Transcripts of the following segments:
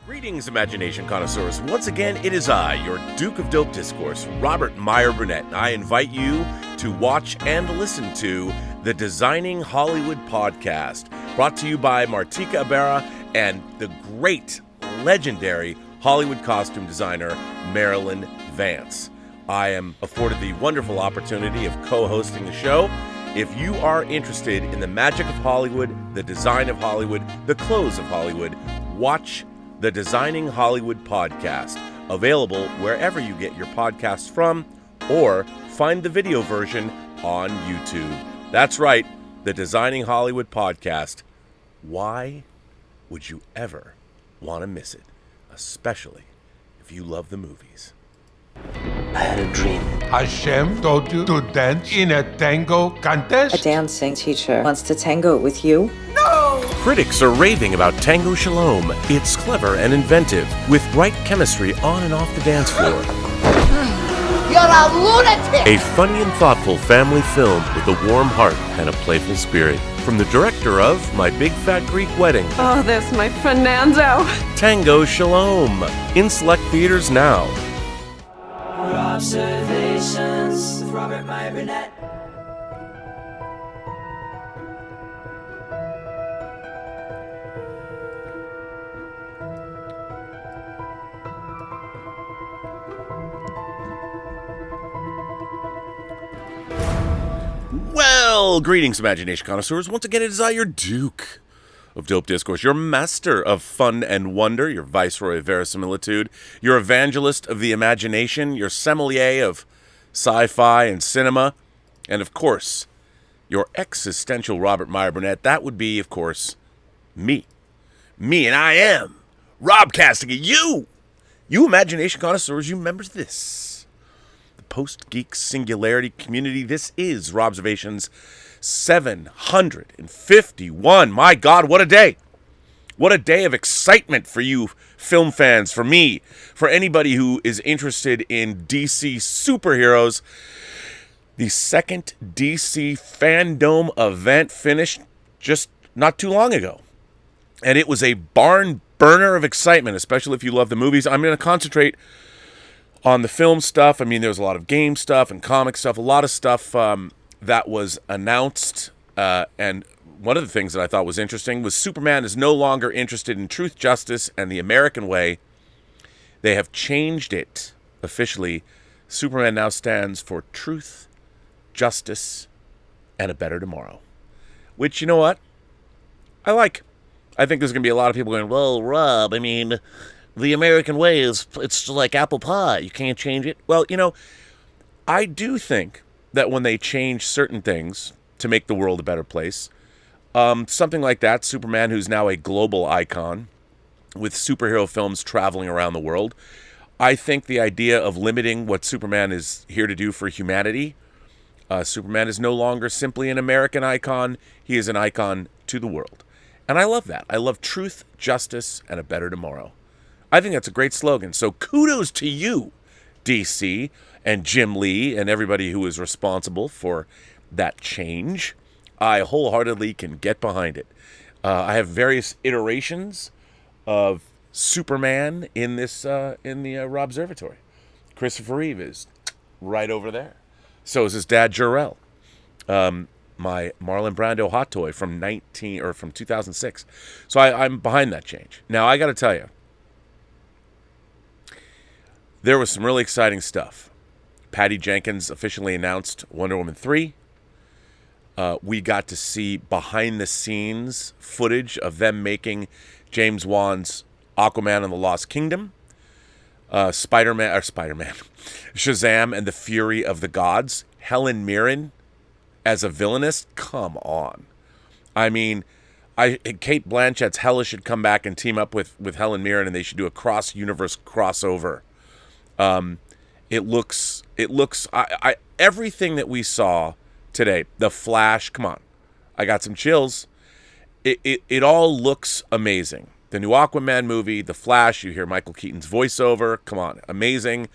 Greetings, imagination connoisseurs. Once again, it is I, your Duke of Dope Discourse, Robert Meyer Burnett. I invite you to watch and listen to the Designing Hollywood podcast, brought to you by Martika Ibarra and the great, legendary Hollywood costume designer, Marilyn Vance. I am afforded the wonderful opportunity of co-hosting the show. If you are interested in the magic of Hollywood, the design of Hollywood, the clothes of Hollywood, watch the Designing Hollywood podcast, available wherever you get your podcasts from, or find the video version on YouTube. That's right, the Designing Hollywood podcast. Why would you ever want to miss it, especially if you love the movies? I had a dream. Hashem told you to dance in a tango contest? A dancing teacher wants to tango with you? Critics are raving about Tango Shalom. It's clever and inventive, with right chemistry on and off the dance floor. You're a lunatic! A funny and thoughtful family film with a warm heart and a playful spirit. From the director of My Big Fat Greek Wedding. Oh, that's my Fernando. Tango Shalom. In select theaters now. Robservations with Robert Meyer Burnett. Well, greetings, imagination connoisseurs. Once again, it is I, your Duke of Dope Discourse, your master of fun and wonder, your viceroy of verisimilitude, your evangelist of the imagination, your sommelier of sci-fi and cinema, and, of course, your existential Robert Meyer Burnett. That would be, of course, me. Me, and I am Robcasting at you. You imagination connoisseurs, you remember this. Post-Geek singularity community. This is Robservations 751. My God, what a day. What a day of excitement for you film fans, for me, for anybody who is interested in DC superheroes. The second DC Fandom event finished just not too long ago. And it was a barn burner of excitement, especially if you love the movies. I'm going to concentrate on the film stuff. I mean, there was a lot of game stuff and comic stuff, a lot of stuff that was announced. And one of the things that I thought was interesting was Superman is no longer interested in truth, justice, and the American way. They have changed it officially. Superman now stands for truth, justice, and a better tomorrow. Which, you know what? I like. I think there's going to be a lot of people going, well, Rob, I mean, the American way it's like apple pie. You can't change it. Well, you know, I do think that when they change certain things to make the world a better place, something like that, Superman, who's now a global icon with superhero films traveling around the world, I think the idea of limiting what Superman is here to do for humanity, Superman is no longer simply an American icon. He is an icon to the world. And I love that. I love truth, justice, and a better tomorrow. I think that's a great slogan. So kudos to you, DC, and Jim Lee, and everybody who is responsible for that change. I wholeheartedly can get behind it. I have various iterations of Superman in this in the Robservatory. Christopher Reeve is right over there. So is his dad, Jor-El. My Marlon Brando hot toy from 2006. So I'm behind that change. Now I got to tell you, there was some really exciting stuff. Patty Jenkins officially announced Wonder Woman 3. We got to see behind-the-scenes footage of them making James Wan's Aquaman and the Lost Kingdom, Spider-Man, Shazam and the Fury of the Gods. Helen Mirren as a villainess? Come on. I mean, Kate Blanchett's Hela should come back and team up with Helen Mirren, and they should do a cross-universe crossover. It looks everything that we saw today, The Flash, come on, I got some chills. It all looks amazing. The new Aquaman movie, The Flash, you hear Michael Keaton's voiceover, come on, amazing.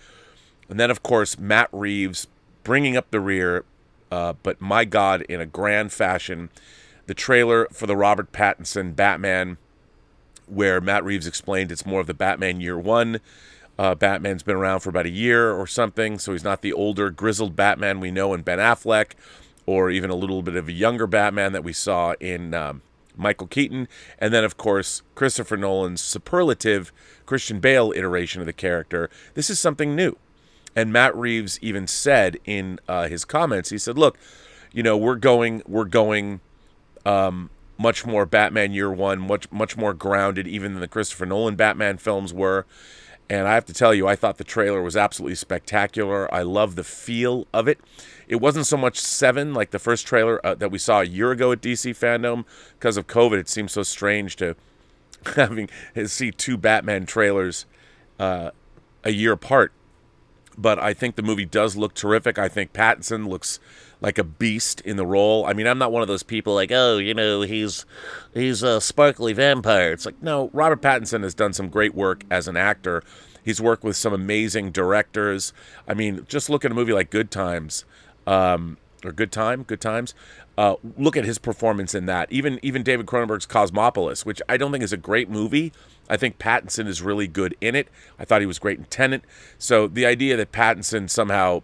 And then, of course, Matt Reeves bringing up the rear, but my God, in a grand fashion. The trailer for the Robert Pattinson Batman where Matt Reeves explained it's more of the Batman year one. Batman's been around for about a year or something, so he's not the older, grizzled Batman we know in Ben Affleck, or even a little bit of a younger Batman that we saw in Michael Keaton. And then, of course, Christopher Nolan's superlative Christian Bale iteration of the character. This is something new. And Matt Reeves even said in his comments, he said, look, we're going much more Batman year one, much more grounded even than the Christopher Nolan Batman films were. And I have to tell you, I thought the trailer was absolutely spectacular. I love the feel of it. It wasn't so much Seven, like the first trailer that we saw a year ago at DC Fandom. Because of COVID, it seems so strange to see two Batman trailers a year apart. But I think the movie does look terrific. I think Pattinson looks like a beast in the role. I mean, I'm not one of those people like, he's a sparkly vampire. It's like, no, Robert Pattinson has done some great work as an actor. He's worked with some amazing directors. I mean, just look at a movie like Good Times, Good Times. Look at his performance in that. Even David Cronenberg's Cosmopolis, which I don't think is a great movie. I think Pattinson is really good in it. I thought he was great in Tenet. So the idea that Pattinson somehow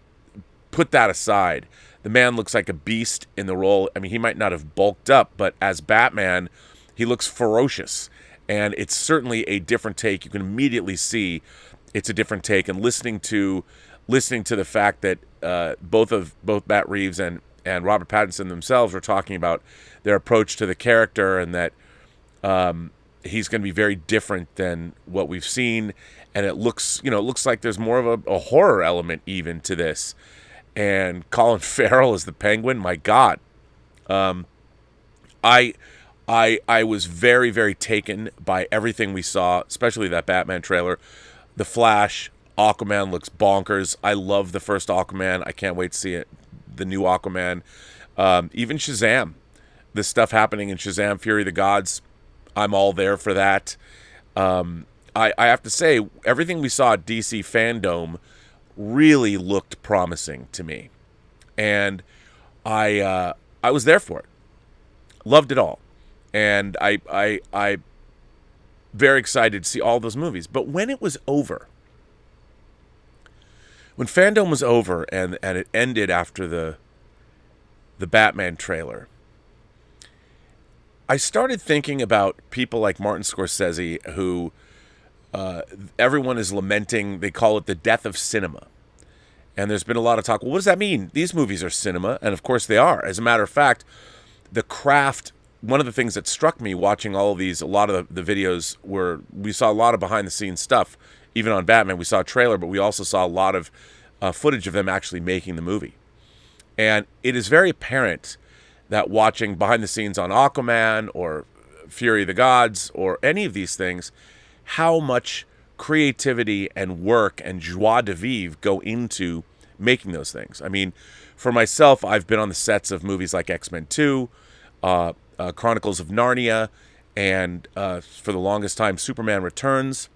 put that aside, the man looks like a beast in the role. I mean, he might not have bulked up, but as Batman, he looks ferocious. And it's certainly a different take. You can immediately see it's a different take. And listening to the fact that both Matt Reeves and Robert Pattinson themselves were talking about their approach to the character, and that he's going to be very different than what we've seen. And it looks like there's more of a horror element even to this. And Colin Farrell as the Penguin, my God. I was very, very taken by everything we saw, especially that Batman trailer. The Flash, Aquaman looks bonkers. I love the first Aquaman. I can't wait to see the new Aquaman. Even Shazam. The stuff happening in Shazam, Fury of the Gods, I'm all there for that. I have to say, everything we saw at DC Fandom really looked promising to me. And I was there for it. Loved it all. And I very excited to see all those movies. But when it was over, when Fandom was over and it ended after the Batman trailer, I started thinking about people like Martin Scorsese, who everyone is lamenting. They call it the death of cinema. And there's been a lot of talk, well, what does that mean? These movies are cinema. And of course they are. As a matter of fact, the craft, one of the things that struck me watching all of these, a lot of the videos where we saw a lot of behind the scenes stuff. Even on Batman, we saw a trailer, but we also saw a lot of footage of them actually making the movie. And it is very apparent that watching behind the scenes on Aquaman or Fury of the Gods or any of these things, how much creativity and work and joie de vivre go into making those things. I mean, for myself, I've been on the sets of movies like X-Men 2, Chronicles of Narnia, and for the longest time, Superman Returns,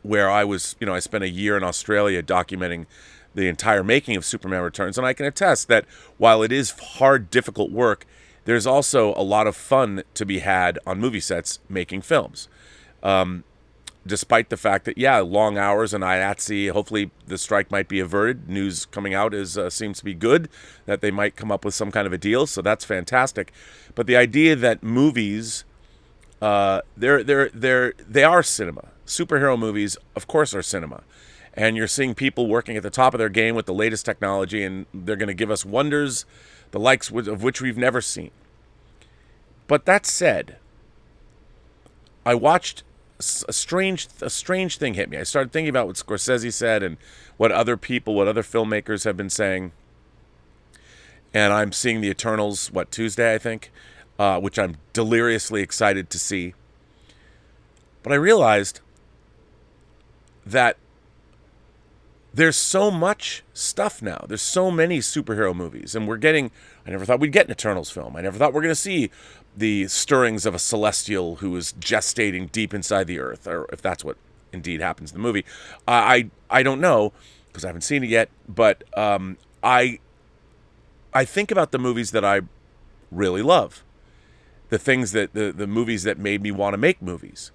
where I spent a year in Australia documenting the entire making of Superman Returns. And I can attest that while it is hard, difficult work, there's also a lot of fun to be had on movie sets making films. Despite the fact that, long hours and IATSE, hopefully the strike might be averted. News coming out seems to be good, that they might come up with some kind of a deal, so that's fantastic. But the idea that movies, they are cinema. Superhero movies, of course, are cinema. And you're seeing people working at the top of their game with the latest technology, and they're going to give us wonders, the likes of which we've never seen. But that said, I watched a strange thing hit me. I started thinking about what Scorsese said and what other filmmakers have been saying. And I'm seeing The Eternals, Tuesday, I think, which I'm deliriously excited to see. But I realized that there's so much stuff now. There's so many superhero movies. And I never thought we'd get an Eternals film. I never thought we're going to see the stirrings of a celestial who is gestating deep inside the earth, or if that's what indeed happens in the movie. I don't know, because I haven't seen it yet, but I think about the movies that I really love. The things that, the movies that made me want to make movies.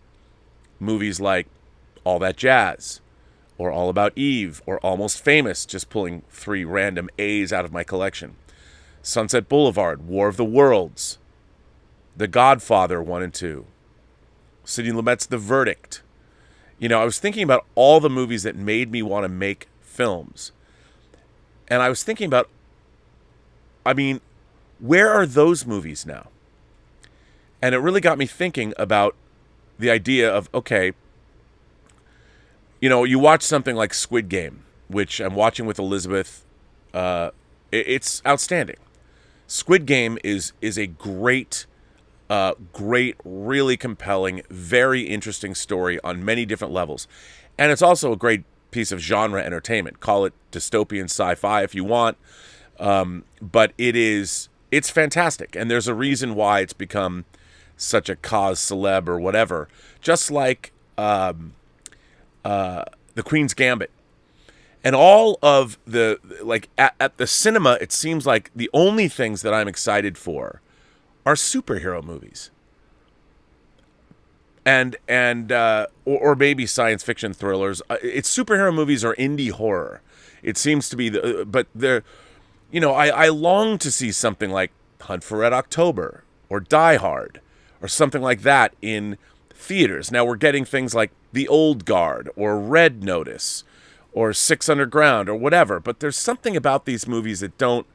movies like All That Jazz, or All About Eve, or Almost Famous, just pulling 3 random A's out of my collection. Sunset Boulevard, War of the Worlds, The Godfather 1 and 2, Sidney Lumet's The Verdict. You know, I was thinking about all the movies that made me want to make films. And I was thinking about, I mean, where are those movies now? And it really got me thinking about the idea of, okay, you know, you watch something like Squid Game, which I'm watching with Elizabeth. It's outstanding. Squid Game is a great, really compelling, very interesting story on many different levels. And it's also a great piece of genre entertainment. Call it dystopian sci-fi if you want. But it's fantastic. And there's a reason why it's become such a cause celeb or whatever. Just like The Queen's Gambit. And all of the, like, at the cinema, it seems like the only things that I'm excited for are superhero movies. And or maybe science fiction thrillers. It's superhero movies or indie horror. It seems to be but they're, you know, I long to see something like Hunt for Red October or Die Hard or something like that in theaters. Now we're getting things like The Old Guard or Red Notice or Six Underground or whatever, but there's something about these movies that don't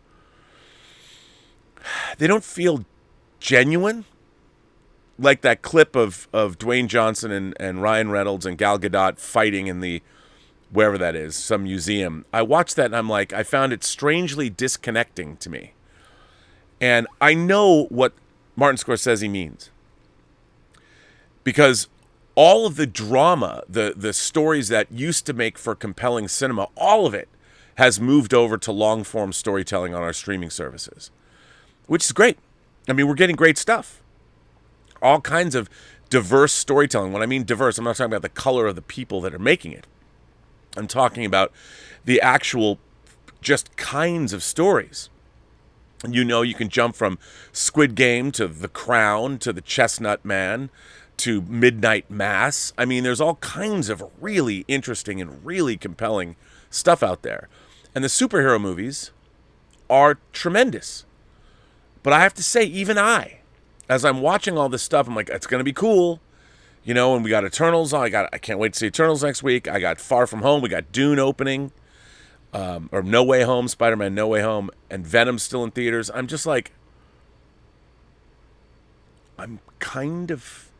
feel genuine. Like that clip of Dwayne Johnson and Ryan Reynolds and Gal Gadot fighting in the, wherever that is, some museum. I watched that and I'm like, I found it strangely disconnecting to me. And I know what Martin Scorsese means. Because all of the drama, the stories that used to make for compelling cinema, all of it has moved over to long-form storytelling on our streaming services. Which is great. I mean, we're getting great stuff. All kinds of diverse storytelling. When I mean diverse, I'm not talking about the color of the people that are making it. I'm talking about the actual just kinds of stories. You know, you can jump from Squid Game to The Crown to The Chestnut Man to Midnight Mass. I mean, there's all kinds of really interesting and really compelling stuff out there. And the superhero movies are tremendous. But I have to say, even as I'm watching all this stuff, I'm like, it's going to be cool. You know, and we got Eternals. I can't wait to see Eternals next week. I got Far From Home. We got Dune opening. Or No Way Home, Spider-Man No Way Home, and Venom's still in theaters. I'm just like, I'm kind of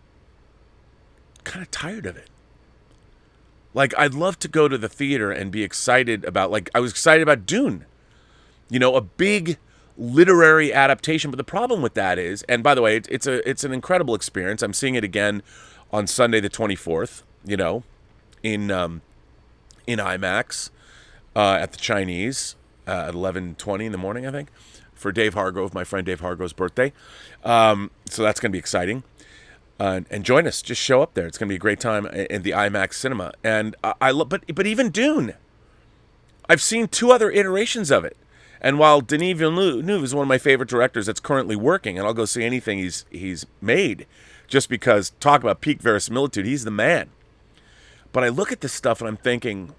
tired of it. Like, I'd love to go to the theater and be excited about, like, I was excited about Dune. You know, a big literary adaptation. But the problem with that is, and by the way, it's an incredible experience. I'm seeing it again on Sunday the 24th, you know, in IMAX at the Chinese at 11:20 in the morning, I think, for Dave Hargrove, my friend Dave Hargrove's birthday. So that's going to be exciting. And join us. Just show up there. It's going to be a great time in the IMAX cinema. And I love, but even Dune, I've seen 2 other iterations of it. And while Denis Villeneuve is one of my favorite directors that's currently working, and I'll go see anything he's made, just because, talk about peak verisimilitude, he's the man. But I look at this stuff and I'm thinking,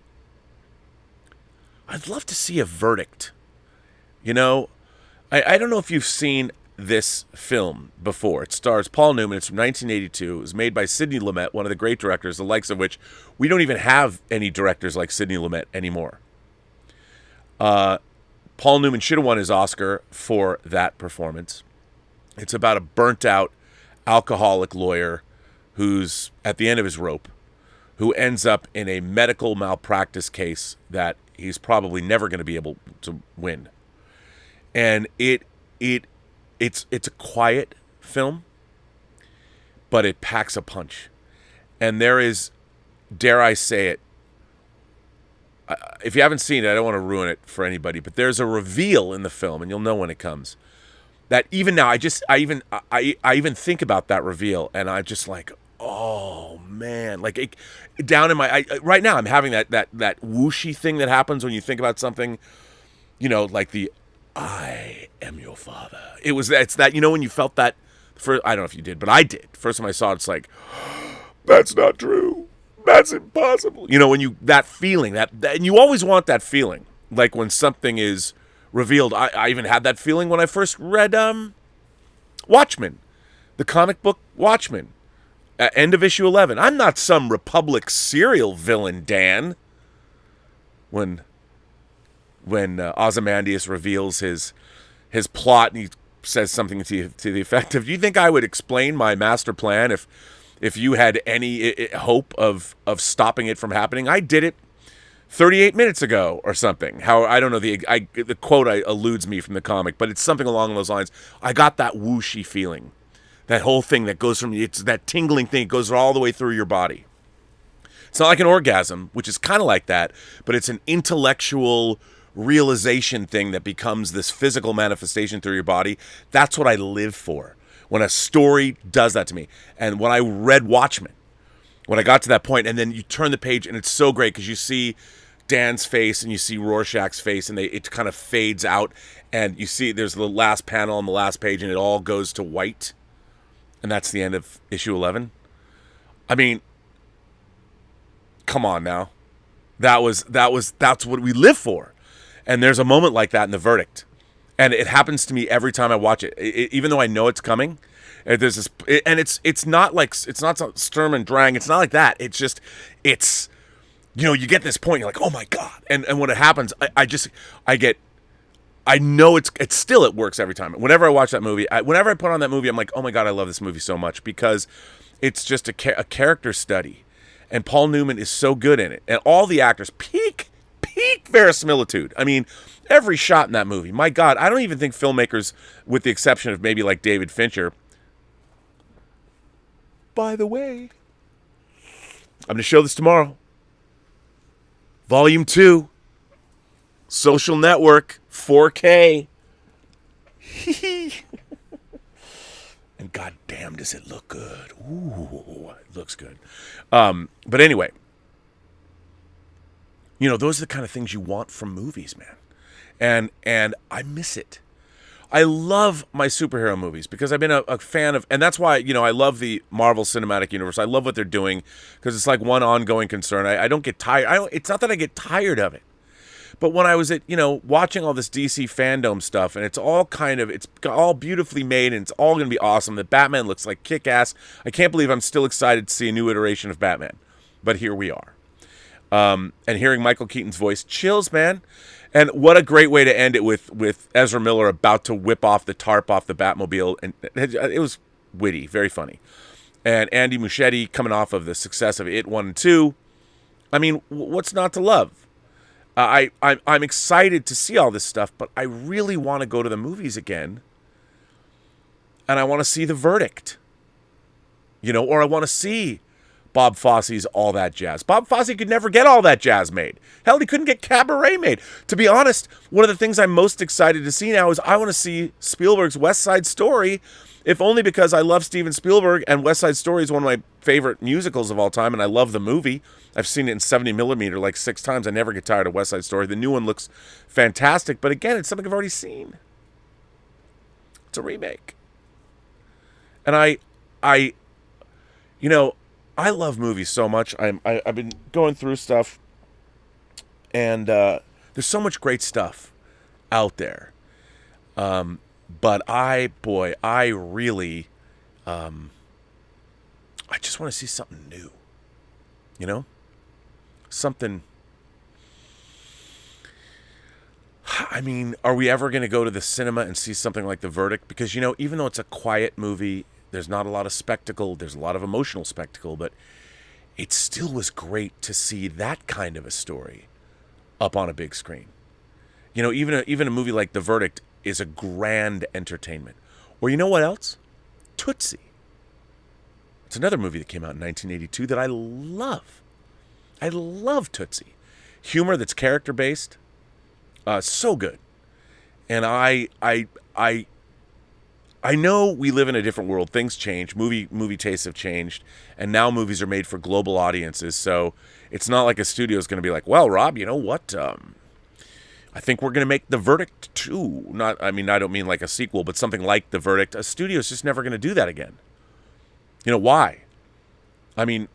I'd love to see a verdict. You know, I don't know if you've seen this film before. It stars Paul Newman. It's from 1982. It was made by Sidney Lumet, one of the great directors, the likes of which we don't even have any directors like Sidney Lumet anymore. Paul Newman should have won his Oscar for that performance. It's about a burnt-out alcoholic lawyer who's at the end of his rope, who ends up in a medical malpractice case that he's probably never going to be able to win. And it's a quiet film, but it packs a punch. And there is, dare I say it, if you haven't seen it, I don't want to ruin it for anybody, but there's a reveal in the film, and you'll know when it comes, that even now, I even think about that reveal, and I'm just like, oh man, like down in my, right now I'm having that whooshy thing that happens when you think about something, you know, like the I am your father. It's that, you know, when you felt that, I don't know if you did, but I did. First time I saw it, it's like, That's not true. That's impossible. You know, when you, that feeling, that and you always want that feeling. Like when something is revealed. I even had that feeling when I first read Watchmen, the comic book Watchmen, end of issue 11. I'm not some Republic serial villain, Dan. When Ozymandias reveals his plot and he says something to the effect of, "Do you think I would explain my master plan if you had any hope of stopping it from happening? I did it 38 minutes ago," or something. How, I don't know, the quote eludes me from the comic, but it's something along those lines. I got that whooshy feeling, that whole thing that goes from, it's that tingling thing, it goes all the way through your body. It's not like an orgasm, which is kind of like that, but it's an intellectual realization thing that becomes this physical manifestation through your body. That's what I live for, when a story does that to me. And when I read Watchmen, when I got to that point, and then you turn the page, and it's so great because you see Dan's face and you see Rorschach's face, and it kind of fades out, and you see there's the last panel on the last page, and it all goes to white, and that's the end of issue 11. I mean, come on now. That's what we live for. And there's a moment like that in The Verdict. And it happens to me every time I watch it. Even though I know it's coming. There's this, and it's not like, it's not Sturm and Drang. It's not like that. It's just, it's, you know, you get this point, you're like, oh my God. And when it happens, I know it works every time. Whenever I watch that movie, whenever I put on that movie, I'm like, oh my God, I love this movie so much, because it's just a character study. And Paul Newman is so good in it. And all the actors, peak verisimilitude. I mean, every shot in that movie, my God, I don't even think filmmakers, with the exception of maybe like David Fincher. By the way, I'm going to show this tomorrow. Volume 2, Social Network, 4K. And goddamn, does it look good. Ooh, it looks good. But anyway, you know, those are the kind of things you want from movies, man. And I miss it. I love my superhero movies because I've been a fan of, and that's why, you know, I love the Marvel Cinematic Universe. I love what they're doing because it's like one ongoing concern. I don't get tired. It's not that I get tired of it. But when I was watching all this DC fandom stuff, and it's all beautifully made, and it's all going to be awesome. The Batman looks like kick-ass. I can't believe I'm still excited to see a new iteration of Batman. But here we are. And hearing Michael Keaton's voice chills, man. And what a great way to end it with Ezra Miller about to whip off the tarp off the Batmobile. And it was witty, very funny. And Andy Muschietti coming off of the success of It 1 and 2. I mean, what's not to love? I'm excited to see all this stuff, but I really want to go to the movies again, and I want to see The Verdict, or I want to see Bob Fosse's All That Jazz. Bob Fosse could never get All That Jazz made. Hell, he couldn't get Cabaret made. To be honest, one of the things I'm most excited to see now is I want to see Spielberg's West Side Story, if only because I love Steven Spielberg, and West Side Story is one of my favorite musicals of all time, and I love the movie. I've seen it in 70 millimeter like 6 times. I never get tired of West Side Story. The new one looks fantastic, but again, it's something I've already seen. It's a remake. And I love movies so much. I've been going through stuff, and there's so much great stuff out there. But I really, I just want to see something new. Something. I mean, are we ever going to go to the cinema and see something like The Verdict? Because, even though it's a quiet movie, there's not a lot of spectacle, there's a lot of emotional spectacle, but it still was great to see that kind of a story up on a big screen. Even a movie like The Verdict is a grand entertainment. Or you know what else? Tootsie. It's another movie that came out in 1982 that I love. I love Tootsie. Humor that's character-based. So good. And I know we live in a different world. Things change. Movie tastes have changed. And now movies are made for global audiences. So it's not like a studio is going to be like, well, Rob, you know what? I think we're going to make The Verdict 2. I don't mean like a sequel, but something like The Verdict. A studio is just never going to do that again. Why? I mean,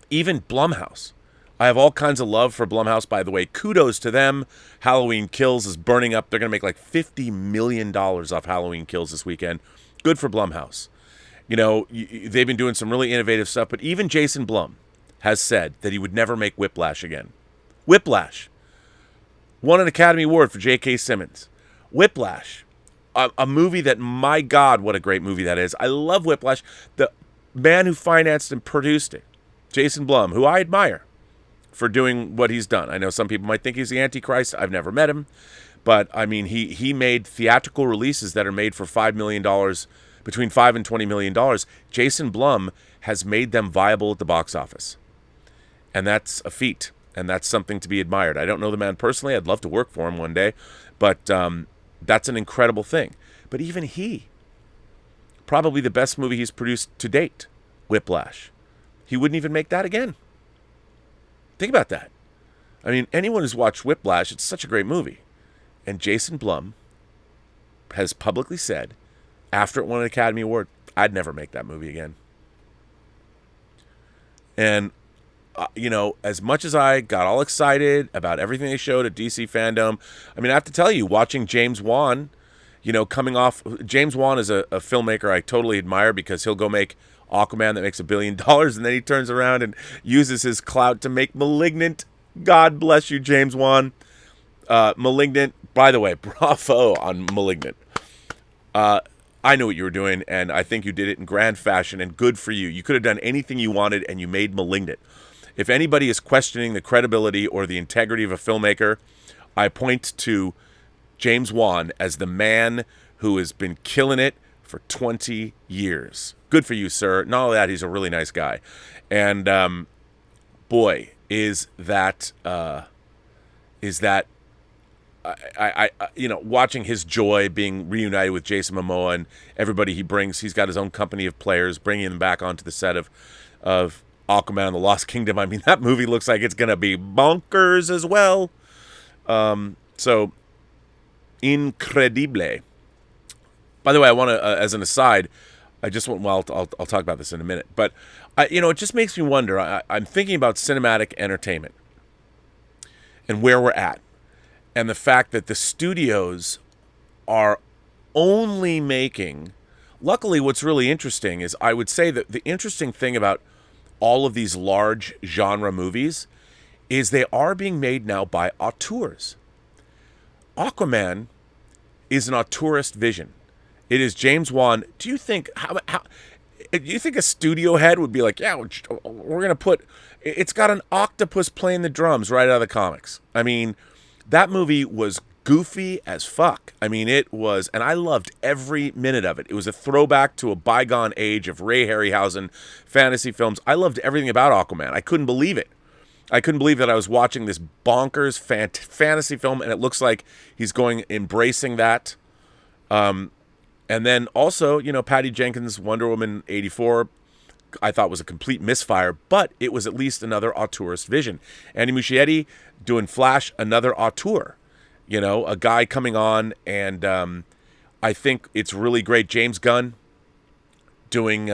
even Blumhouse. I have all kinds of love for Blumhouse, by the way. Kudos to them. Halloween Kills is burning up. They're going to make like $50 million off Halloween Kills this weekend. Good for Blumhouse. You know, they've been doing some really innovative stuff, but even Jason Blum has said that he would never make Whiplash again. Whiplash won an Academy Award for J.K. Simmons. Whiplash, a movie that, my God, what a great movie that is. I love Whiplash. The man who financed and produced it, Jason Blum, who I admire for doing what he's done. I know some people might think he's the Antichrist. I've never met him. But, I mean, he made theatrical releases that are made for $5 million, between $5 and $20 million. Jason Blum has made them viable at the box office. And that's a feat. And that's something to be admired. I don't know the man personally. I'd love to work for him one day. But that's an incredible thing. But even he, probably the best movie he's produced to date, Whiplash, he wouldn't even make that again. Think about that. I mean, anyone who's watched Whiplash, it's such a great movie. And Jason Blum has publicly said, after it won an Academy Award, I'd never make that movie again. And, you know, as much as I got all excited about everything they showed at DC Fandom, I mean, I have to tell you, watching James Wan, you know, coming off, James Wan is a filmmaker I totally admire because he'll go make Aquaman that makes $1 billion, and then he turns around and uses his clout to make Malignant. God bless you, James Wan. Malignant, by the way, bravo on Malignant. I knew what you were doing, and I think you did it in grand fashion, and good for you. You could have done anything you wanted, and you made Malignant. If anybody is questioning the credibility or the integrity of a filmmaker, I point to James Wan as the man who has been killing it for 20 years. Good for you, sir. Not only that, he's a really nice guy. And boy, is that I you know, watching his joy being reunited with Jason Momoa and everybody he brings. He's got his own company of players, bringing them back onto the set of Aquaman and the Lost Kingdom. I mean, that movie looks like it's going to be bonkers as well. So, incredible. By the way, I want to, as an aside, I just want, well, I'll talk about this in a minute. But, you know, it just makes me wonder. I'm thinking about cinematic entertainment and where we're at. And the fact that the studios are only making... Luckily, what's really interesting is, I would say that the interesting thing about all of these large genre movies is they are being made now by auteurs. Aquaman is an auteurist vision. It is James Wan. Do you think do you think a studio head would be like, yeah, we're going to put... It's got an octopus playing the drums right out of the comics. I mean, that movie was goofy as fuck. I mean, it was, and I loved every minute of it. It was a throwback to a bygone age of Ray Harryhausen fantasy films. I loved everything about Aquaman. I couldn't believe it. I couldn't believe that I was watching this bonkers fantasy film, and it looks like he's embracing that. And then also, you know, Patty Jenkins' Wonder Woman 84, I thought was a complete misfire, but it was at least another auteurist vision. Andy Muschietti doing Flash, another auteur. You know, a guy coming on, and I think it's really great. James Gunn doing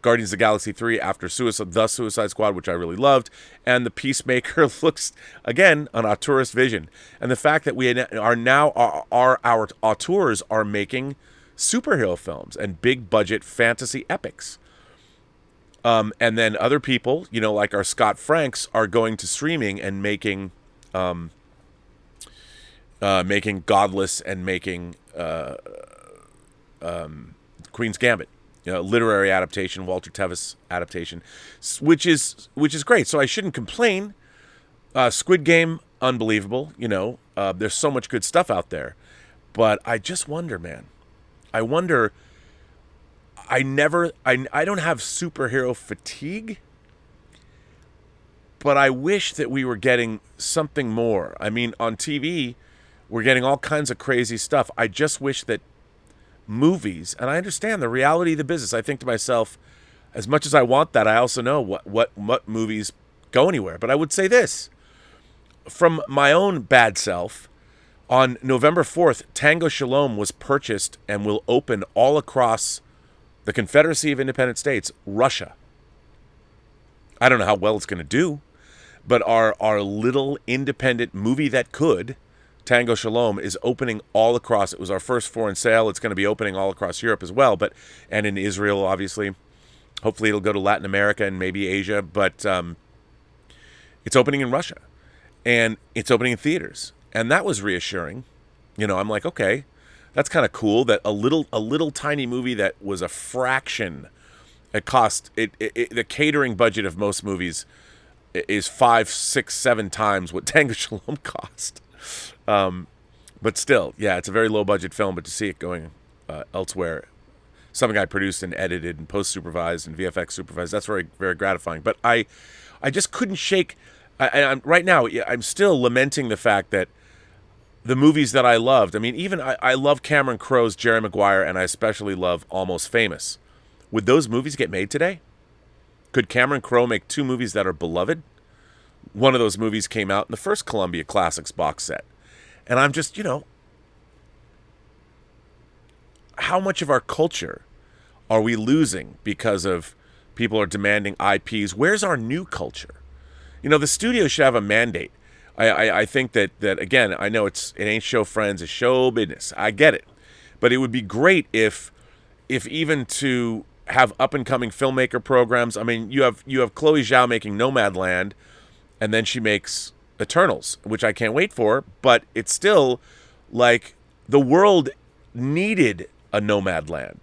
Guardians of the Galaxy 3 after The Suicide Squad, which I really loved. And The Peacemaker looks, again, an auteurist vision. And the fact that we are now, our auteurs are making superhero films and big-budget fantasy epics. And then other people, you know, like our Scott Franks, are going to streaming and making Godless and making Queen's Gambit, you know, literary adaptation, Walter Tevis adaptation, which is great. So I shouldn't complain. Squid Game, unbelievable. You know, there's so much good stuff out there, but I just wonder, man. I wonder. I don't have superhero fatigue, but I wish that we were getting something more. I mean, on TV, we're getting all kinds of crazy stuff. I just wish that movies, and I understand the reality of the business. I think to myself, as much as I want that, I also know what movies go anywhere. But I would say this, from my own bad self, on November 4th, Tango Shalom was purchased and will open all across the Confederacy of Independent States, Russia. I don't know how well it's going to do, but our little independent movie that could, Tango Shalom, is opening all across. It was our first foreign sale. It's going to be opening all across Europe as well, and in Israel, obviously. Hopefully it'll go to Latin America and maybe Asia, but it's opening in Russia, and it's opening in theaters, and that was reassuring. I'm like, okay, that's kind of cool that a little tiny movie that was a fraction. It cost the catering budget of most movies is 5, 6, 7 times what Tango Shalom cost. But still, yeah, it's a very low budget film. But to see it going elsewhere, something I produced and edited and post supervised and VFX supervised, that's very, very gratifying. But I just couldn't shake. I'm right now. I'm still lamenting the fact that the movies that I loved. I mean, even I love Cameron Crowe's Jerry Maguire, and I especially love Almost Famous. Would those movies get made today? Could Cameron Crowe make 2 movies that are beloved? One of those movies came out in the first Columbia Classics box set. And I'm just, how much of our culture are we losing because of people are demanding IPs? Where's our new culture? The studio should have a mandate. I think that again, I know it ain't show friends, it's show business. I get it. But it would be great if even to have up-and-coming filmmaker programs. I mean, you have Chloe Zhao making Nomadland, and then she makes Eternals, which I can't wait for, but it's still like the world needed a Nomadland.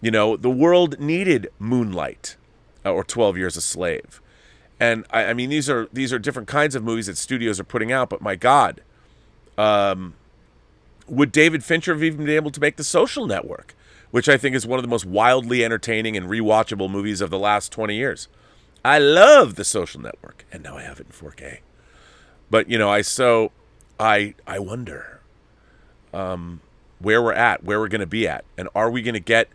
The world needed Moonlight or 12 Years a Slave. And I mean, these are different kinds of movies that studios are putting out, but my God, would David Fincher have even been able to make The Social Network, which I think is one of the most wildly entertaining and rewatchable movies of the last 20 years. I love The Social Network, and now I have it in 4K. But, I wonder where we're at, where we're going to be at, and are we going to get...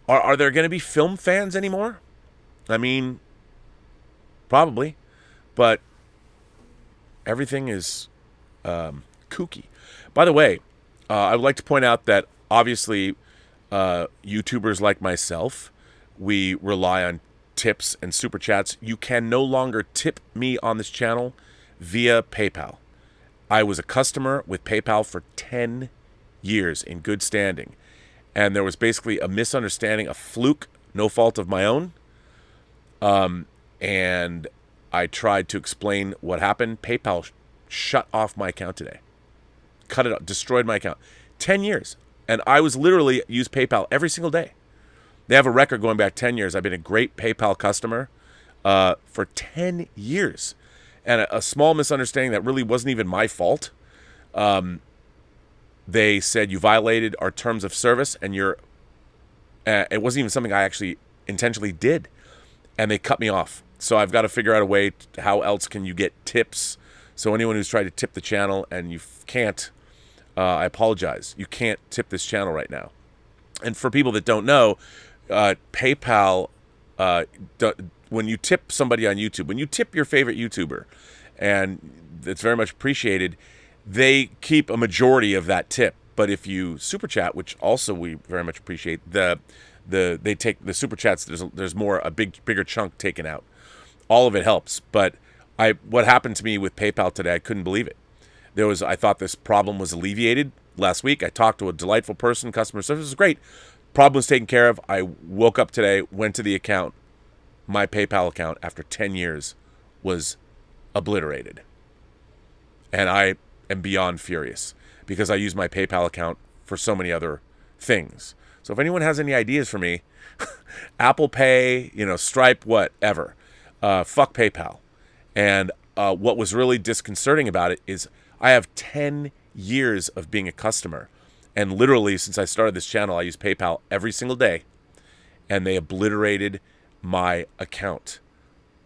Are there going to be film fans anymore? I mean, probably, but everything is kooky. By the way, I would like to point out that, obviously... YouTubers like myself, we rely on tips and super chats. You can no longer tip me on this channel via PayPal. I was a customer with PayPal for 10 years in good standing, and there was basically a misunderstanding, a fluke, no fault of my own, and I tried to explain what happened. PayPal shut off my account today, cut it off, destroyed my account. 10 years. And I was literally use PayPal every single day. They have a record going back 10 years. I've been a great PayPal customer for 10 years. And a small misunderstanding that really wasn't even my fault. They said you violated our terms of service, and it wasn't even something I actually intentionally did. And they cut me off. So I've got to figure out a way how else can you get tips. So anyone who's tried to tip the channel and you can't, I apologize. You can't tip this channel right now. And for people that don't know, PayPal, when you tip somebody on YouTube, when you tip your favorite YouTuber, and it's very much appreciated, they keep a majority of that tip. But if you super chat, which also we very much appreciate, they take the super chats. There's a bigger chunk taken out. All of it helps. But what happened to me with PayPal today, I couldn't believe it. I thought this problem was alleviated last week. I talked to a delightful person, customer service was great. Problem was taken care of. I woke up today, went to the account. My PayPal account, after 10 years, was obliterated. And I am beyond furious because I use my PayPal account for so many other things. So if anyone has any ideas for me, Apple Pay, Stripe, whatever, fuck PayPal. And what was really disconcerting about it is I have 10 years of being a customer. And literally, since I started this channel, I use PayPal every single day. And they obliterated my account.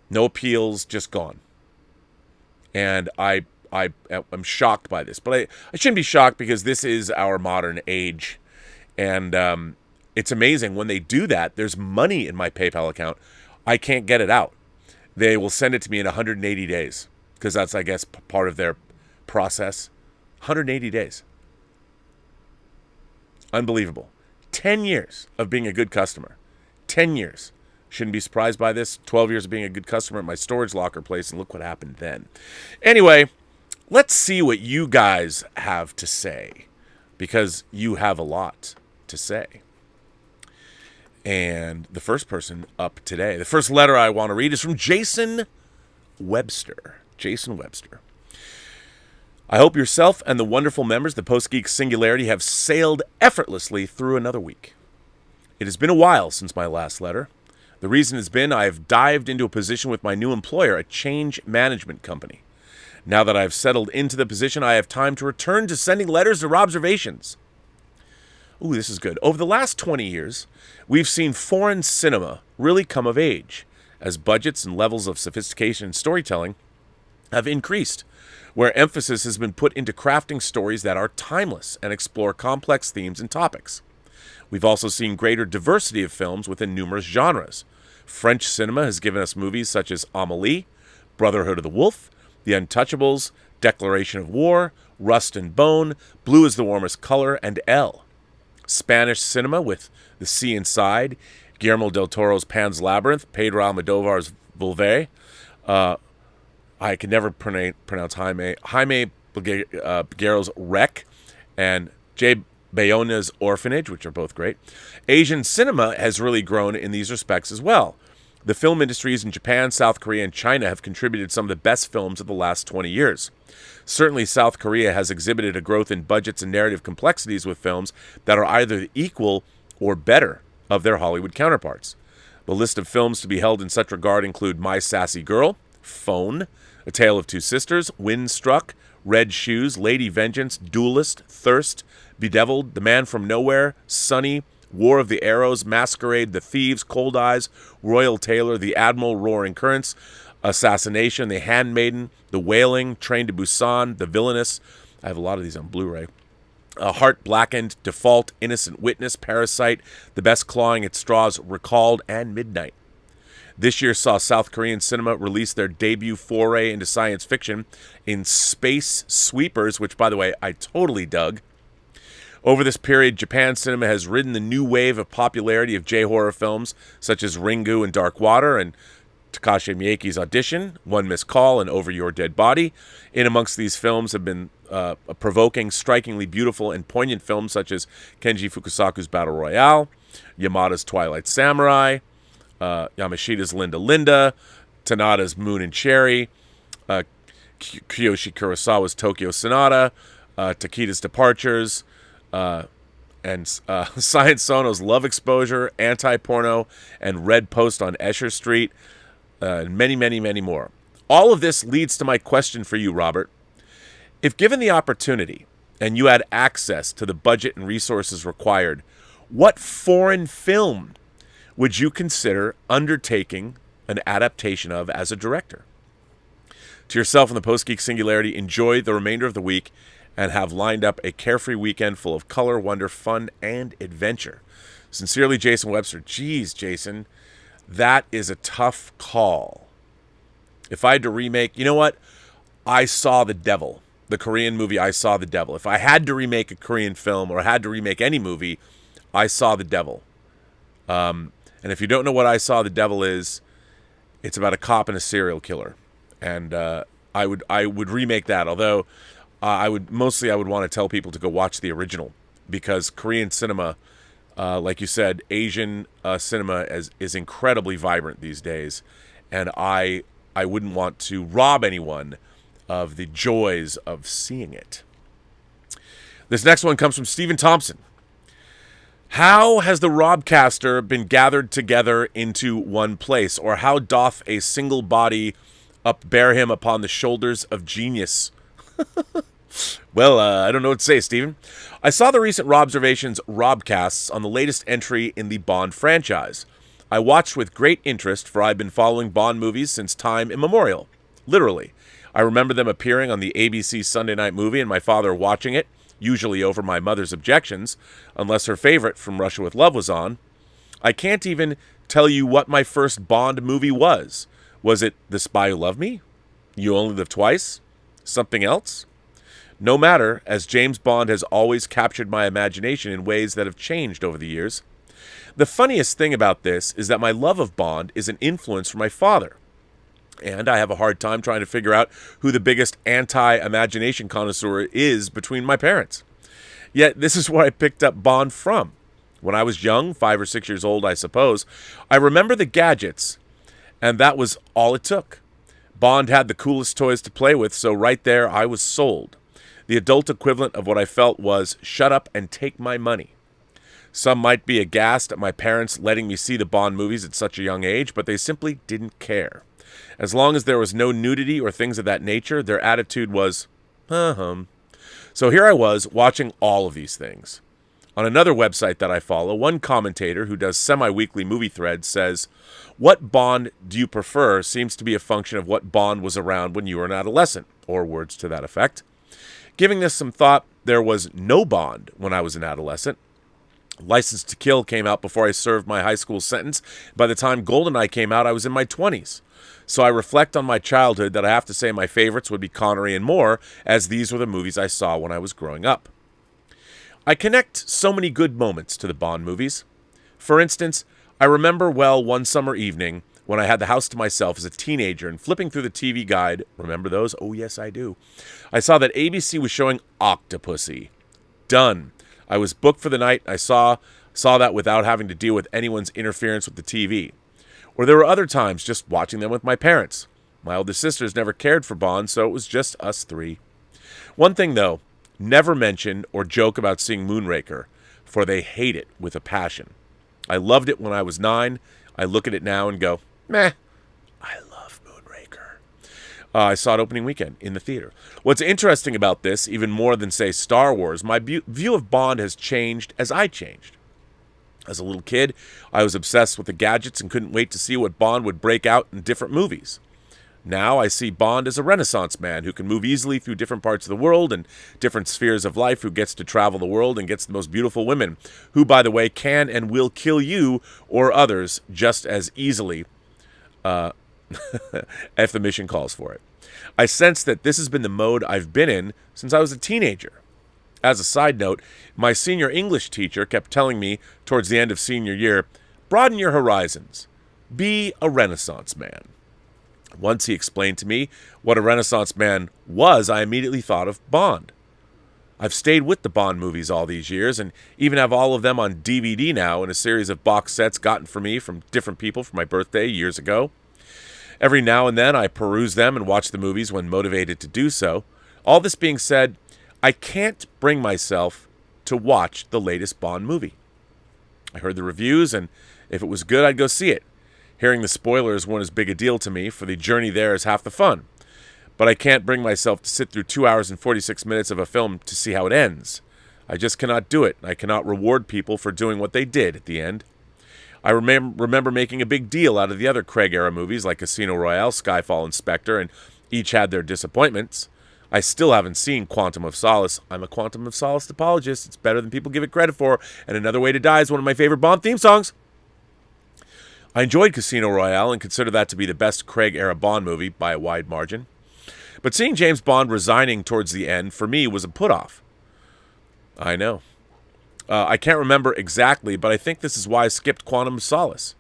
No appeals, just gone. And I'm shocked by this. But I shouldn't be shocked because this is our modern age. And it's amazing. When they do that, there's money in my PayPal account. I can't get it out. They will send it to me in 180 days. Because that's, I guess, part of their process. 180 days. Unbelievable. 10 years of being a good customer. 10 years. Shouldn't be surprised by this. 12 years of being a good customer at my storage locker place, and look what happened then. Anyway, let's see what you guys have to say, because you have a lot to say. And the first person up today, the first letter I want to read is from Jason Webster. Jason Webster. I hope yourself and the wonderful members of the Post-Geek Singularity have sailed effortlessly through another week. It has been a while since my last letter. The reason has been I have dived into a position with my new employer, a change management company. Now that I have settled into the position, I have time to return to sending letters to Robservations. Ooh, this is good. Over the last 20 years, we've seen foreign cinema really come of age, as budgets and levels of sophistication in storytelling have increased, where emphasis has been put into crafting stories that are timeless and explore complex themes and topics. We've also seen greater diversity of films within numerous genres. French cinema has given us movies such as Amélie, Brotherhood of the Wolf, The Untouchables, Declaration of War, Rust and Bone, Blue is the Warmest Color, and Elle. Spanish cinema with The Sea Inside, Guillermo del Toro's Pan's Labyrinth, Pedro Almodovar's Volver, I can never pronounce Jaime Peguero's Wreck, and Jay Bayona's Orphanage, which are both great. Asian cinema has really grown in these respects as well. The film industries in Japan, South Korea, and China have contributed some of the best films of the last 20 years. Certainly, South Korea has exhibited a growth in budgets and narrative complexities with films that are either equal or better of their Hollywood counterparts. The list of films to be held in such regard include My Sassy Girl, Phone, A Tale of Two Sisters, Windstruck, Red Shoes, Lady Vengeance, Duelist, Thirst, Bedeviled, The Man from Nowhere, Sunny, War of the Arrows, Masquerade, The Thieves, Cold Eyes, Royal Tailor, The Admiral, Roaring Currents, Assassination, The Handmaiden, The Wailing, Train to Busan, The Villainous. I have a lot of these on Blu-ray. Heart Blackened, Default, Innocent Witness, Parasite, The Best Clawing at Straws, Recalled, and Midnight. This year saw South Korean cinema release their debut foray into science fiction in Space Sweepers, which, by the way, I totally dug. Over this period, Japan cinema has ridden the new wave of popularity of J-horror films such as Ringu and Dark Water, and Takashi Miike's Audition, One Missed Call, and Over Your Dead Body. In amongst these films have been provoking, strikingly beautiful, and poignant films such as Kenji Fukusaku's Battle Royale, Yamada's Twilight Samurai, Yamashita's Linda Linda, Tanada's Moon and Cherry, Kiyoshi Kurosawa's Tokyo Sonata, Takeda's Departures, and Science Sono's Love Exposure, Anti-Porno, and Red Post on Escher Street, and many, many, many more. All of this leads to my question for you, Robert. If given the opportunity and you had access to the budget and resources required, what foreign film would you consider undertaking an adaptation of as a director? To yourself and the Post-Geek Singularity, enjoy the remainder of the week and have lined up a carefree weekend full of color, wonder, fun, and adventure. Sincerely, Jason Webster. Geez, Jason, that is a tough call. If I had to remake, you know what? I Saw the Devil, the Korean movie I Saw the Devil. If I had to remake a Korean film or I had to remake any movie, I Saw the Devil. And if you don't know what I Saw the Devil is, it's about a cop and a serial killer. And I would remake that, although I would want to tell people to go watch the original, because Korean cinema, like you said, Asian cinema is incredibly vibrant these days, and I wouldn't want to rob anyone of the joys of seeing it. This next one comes from Stephen Thompson. How has the Robcaster been gathered together into one place, or how doth a single body upbear him upon the shoulders of genius? Well, I don't know what to say, Stephen. I saw the recent Robservations Robcasts on the latest entry in the Bond franchise. I watched with great interest, for I've been following Bond movies since time immemorial. Literally. I remember them appearing on the ABC Sunday Night Movie and my father watching it, usually over my mother's objections, unless her favorite, From Russia with Love, was on. I can't even tell you what my first Bond movie was. Was it The Spy Who Loved Me? You Only Live Twice? Something else? No matter, as James Bond has always captured my imagination in ways that have changed over the years. The funniest thing about this is that my love of Bond is an influence from my father. And I have a hard time trying to figure out who the biggest anti-imagination connoisseur is between my parents. Yet this is where I picked up Bond from. When I was young, 5 or 6 years old, I suppose, I remember the gadgets, and that was all it took. Bond had the coolest toys to play with, so right there I was sold. The adult equivalent of what I felt was, shut up and take my money. Some might be aghast at my parents letting me see the Bond movies at such a young age, but they simply didn't care. As long as there was no nudity or things of that nature, their attitude was, So here I was, watching all of these things. On another website that I follow, one commentator who does semi-weekly movie threads says, what Bond do you prefer seems to be a function of what Bond was around when you were an adolescent, or words to that effect. Giving this some thought, there was no Bond when I was an adolescent. License to Kill came out before I served my high school sentence. By the time GoldenEye came out, I was in my 20s. So I reflect on my childhood that I have to say my favorites would be Connery and Moore, as these were the movies I saw when I was growing up. I connect so many good moments to the Bond movies. For instance, I remember well one summer evening when I had the house to myself as a teenager and flipping through the TV guide. Remember those? Oh, yes, I do. I saw that ABC was showing Octopussy. Done. I was booked for the night. I saw that without having to deal with anyone's interference with the TV. Or there were other times just watching them with my parents. My older sisters never cared for Bond, so it was just us three. One thing, though, never mention or joke about seeing Moonraker, for they hate it with a passion. I loved it when I was 9. I look at it now and go, meh, I love Moonraker. I saw it opening weekend in the theater. What's interesting about this, even more than, say, Star Wars, my view of Bond has changed as I changed. As a little kid, I was obsessed with the gadgets and couldn't wait to see what Bond would break out in different movies. Now I see Bond as a Renaissance man who can move easily through different parts of the world and different spheres of life, who gets to travel the world and gets the most beautiful women, who, by the way, can and will kill you or others just as easily if the mission calls for it. I sense that this has been the mode I've been in since I was a teenager. As a side note, my senior English teacher kept telling me towards the end of senior year, broaden your horizons. Be a Renaissance man. Once he explained to me what a Renaissance man was, I immediately thought of Bond. I've stayed with the Bond movies all these years and even have all of them on DVD now in a series of box sets gotten for me from different people for my birthday years ago. Every now and then I peruse them and watch the movies when motivated to do so. All this being said, I can't bring myself to watch the latest Bond movie. I heard the reviews, and if it was good, I'd go see it. Hearing the spoilers weren't as big a deal to me, for the journey there is half the fun. But I can't bring myself to sit through 2 hours and 46 minutes of a film to see how it ends. I just cannot do it. I cannot reward people for doing what they did at the end. I remember making a big deal out of the other Craig-era movies like Casino Royale, Skyfall, and Spectre, and each had their disappointments. I still haven't seen Quantum of Solace. I'm a Quantum of Solace apologist. It's better than people give it credit for, and Another Way to Die is one of my favorite Bond theme songs. I enjoyed Casino Royale and consider that to be the best Craig-era Bond movie by a wide margin. But seeing James Bond resigning towards the end, for me, was a put-off. I know. I can't remember exactly, but I think this is why I skipped Quantum of Solace.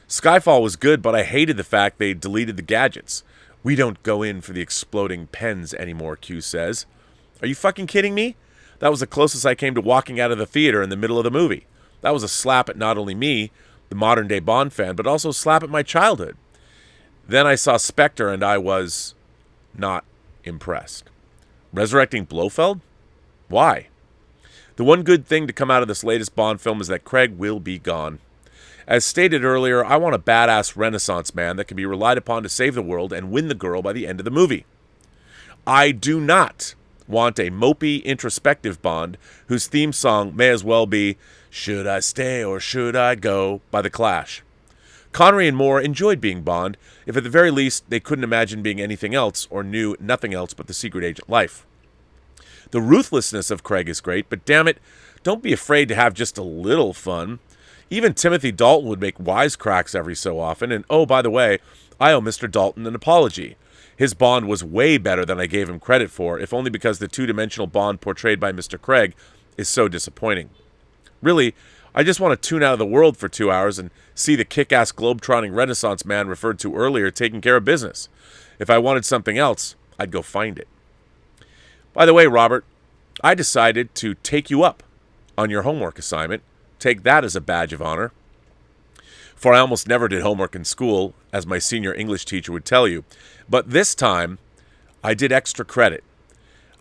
Skyfall was good, but I hated the fact they deleted the gadgets. We don't go in for the exploding pens anymore, Q says. Are you fucking kidding me? That was the closest I came to walking out of the theater in the middle of the movie. That was a slap at not only me, the modern-day Bond fan, but also a slap at my childhood. Then I saw Spectre, and I was not impressed. Resurrecting Blofeld? Why? The one good thing to come out of this latest Bond film is that Craig will be gone. As stated earlier, I want a badass Renaissance man that can be relied upon to save the world and win the girl by the end of the movie. I do not want a mopey, introspective Bond whose theme song may as well be Should I Stay or Should I Go by The Clash. Connery and Moore enjoyed being Bond, if at the very least they couldn't imagine being anything else or knew nothing else but the secret agent life. The ruthlessness of Craig is great, but damn it, don't be afraid to have just a little fun. Even Timothy Dalton would make wisecracks every so often, and oh, by the way, I owe Mr. Dalton an apology. His Bond was way better than I gave him credit for, if only because the two-dimensional Bond portrayed by Mr. Craig is so disappointing. Really, I just want to tune out of the world for 2 hours and see the kick-ass globe-trotting Renaissance man referred to earlier taking care of business. If I wanted something else, I'd go find it. By the way, Robert, I decided to take you up on your homework assignment. Take that as a badge of honor. For I almost never did homework in school, as my senior English teacher would tell you. But this time, I did extra credit.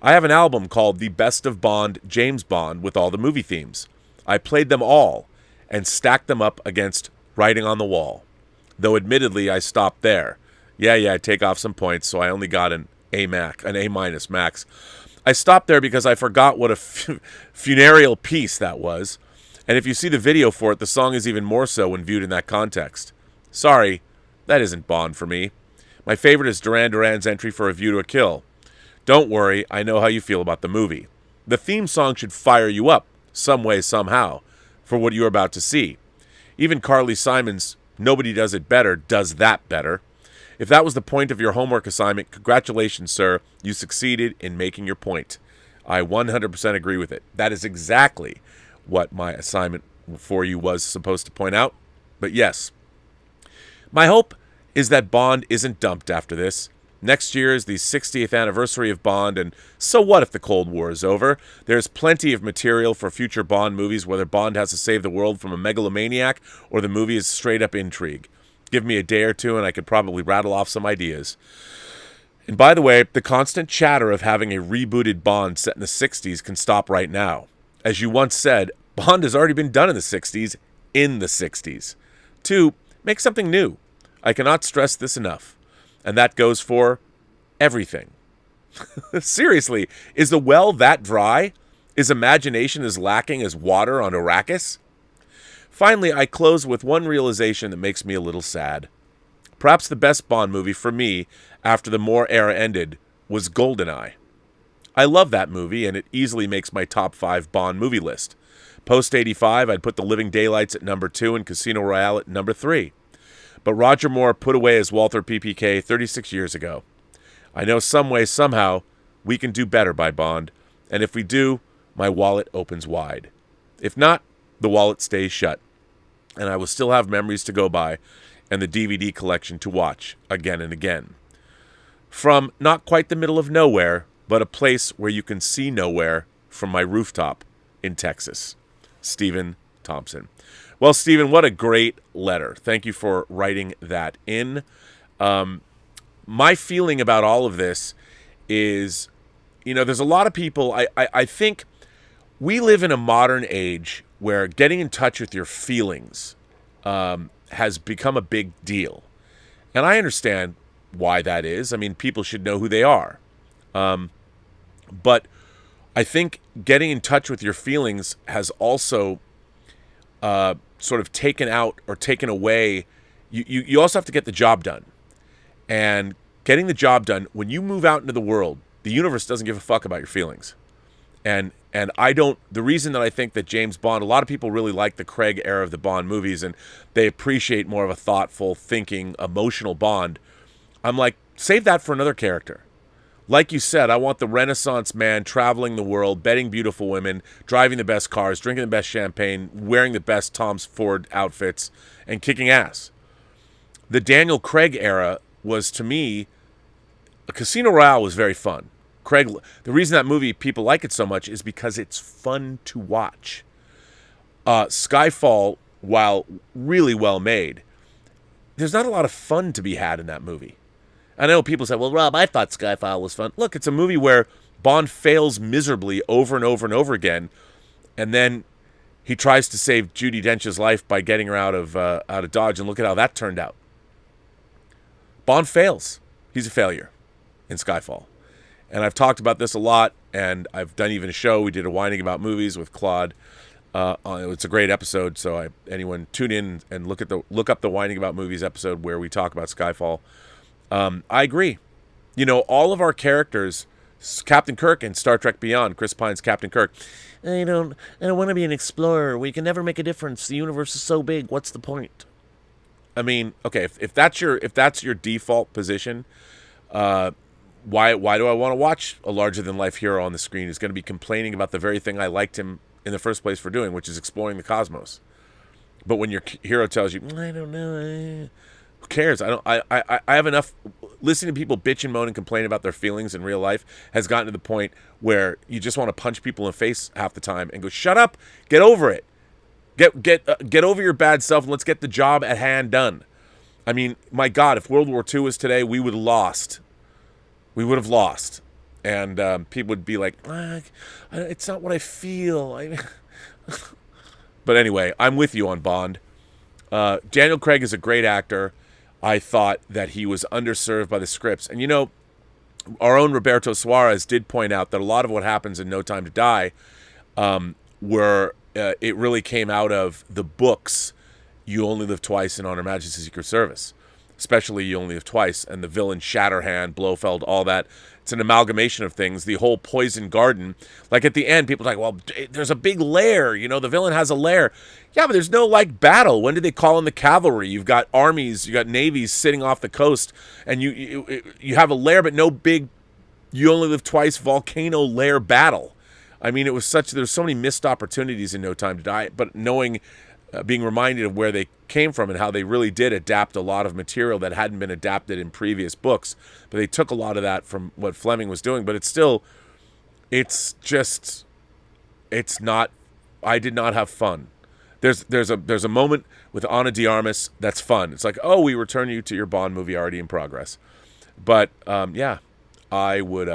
I have an album called The Best of Bond, James Bond, with all the movie themes. I played them all and stacked them up against Writing on the Wall. Though admittedly, I stopped there. Yeah, I take off some points, so I only got an A minus max. I stopped there because I forgot what a funereal piece that was. And if you see the video for it, the song is even more so when viewed in that context. Sorry, that isn't Bond for me. My favorite is Duran Duran's entry for A View to a Kill. Don't worry, I know how you feel about the movie. The theme song should fire you up, some way, somehow, for what you're about to see. Even Carly Simon's Nobody Does It Better does that better. If that was the point of your homework assignment, congratulations, sir. You succeeded in making your point. I 100% agree with it. That is exactly what my assignment for you was supposed to point out. But yes, my hope is that Bond isn't dumped after this. Next year is the 60th anniversary of Bond, and so what if the Cold War is over? There's plenty of material for future Bond movies, whether Bond has to save the world from a megalomaniac or the movie is straight-up intrigue. Give me a day or two and I could probably rattle off some ideas. And by the way, the constant chatter of having a rebooted Bond set in the 60s can stop right now. As you once said, Bond has already been done in the 60s, in the 60s. 2, make something new. I cannot stress this enough. And that goes for everything. Seriously, is the well that dry? Is imagination as lacking as water on Arrakis? Finally, I close with one realization that makes me a little sad. Perhaps the best Bond movie for me after the Moore era ended was GoldenEye. I love that movie, and it easily makes my top 5 Bond movie list. Post-85, I'd put The Living Daylights at number 2 and Casino Royale at number 3. But Roger Moore put away his Walther PPK 36 years ago. I know some way, somehow, we can do better by Bond, and if we do, my wallet opens wide. If not, the wallet stays shut, and I will still have memories to go by and the DVD collection to watch again and again. From not quite the middle of nowhere, but a place where you can see nowhere from my rooftop in Texas. Stephen Thompson. Well, Stephen, what a great letter. Thank you for writing that in. My feeling about all of this is, there's a lot of people, I think we live in a modern age where getting in touch with your feelings has become a big deal. And I understand why that is. I mean, people should know who they are. But I think getting in touch with your feelings has also sort of taken out or taken away. You also have to get the job done. And getting the job done, when you move out into the world, the universe doesn't give a fuck about your feelings. And the reason that I think that James Bond, a lot of people really like the Craig era of the Bond movies, and they appreciate more of a thoughtful, thinking, emotional Bond. I'm like, save that for another character. Like you said, I want the Renaissance man traveling the world, betting beautiful women, driving the best cars, drinking the best champagne, wearing the best Tom Ford outfits, and kicking ass. The Daniel Craig era was, to me, Casino Royale was very fun. Craig, the reason that movie people like it so much is because it's fun to watch. Skyfall, while really well made, there's not a lot of fun to be had in that movie. I know people say, well, Rob, I thought Skyfall was fun. Look, it's a movie where Bond fails miserably over and over and over again, and then he tries to save Judi Dench's life by getting her out of Dodge, and look at how that turned out. Bond fails. He's a failure in Skyfall. And I've talked about this a lot, and I've done even a show. We did a Whining About Movies with Claude. It's a great episode, so anyone tune in and look up the Whining About Movies episode where we talk about Skyfall. I agree. All of our characters, Captain Kirk in Star Trek Beyond, Chris Pine's Captain Kirk, I don't want to be an explorer. We can never make a difference. The universe is so big. What's the point? I mean, okay, if that's your default position, why do I want to watch a larger than life hero on the screen who's going to be complaining about the very thing I liked him in the first place for doing, which is exploring the cosmos. But when your hero tells you, I don't know, who cares? I have enough. Listening to people bitch and moan and complain about their feelings in real life has gotten to the point where you just want to punch people in the face half the time and go, shut up, get over it. Get over your bad self and let's get the job at hand done. I mean, my God, if World War II was today, we would have lost. We would have lost. And people would be like, it's not what I feel. But anyway, I'm with you on Bond. Daniel Craig is a great actor. I thought that he was underserved by the scripts. And, you know, our own Roberto Suarez did point out that a lot of what happens in No Time to Die it really came out of the books You Only Live Twice and On Her Majesty's Secret Service. Especially You Only Live Twice. And the villain Shatterhand, Blofeld, all that. It's an amalgamation of things. The whole Poison Garden. Like at the end, people are like, well, there's a big lair. You know, the villain has a lair. Yeah, but there's no, like, battle. When did they call in the cavalry? You've got armies, you got navies sitting off the coast. And you have a lair, but no big You Only Live Twice volcano lair battle. I mean, there's so many missed opportunities in No Time to Die. But being reminded of where they came from and how they really did adapt a lot of material that hadn't been adapted in previous books. But they took a lot of that from what Fleming was doing. But I did not have fun. There's a moment with Ana de Armas that's fun. It's like, oh, we return you to your Bond movie already in progress. But yeah, I would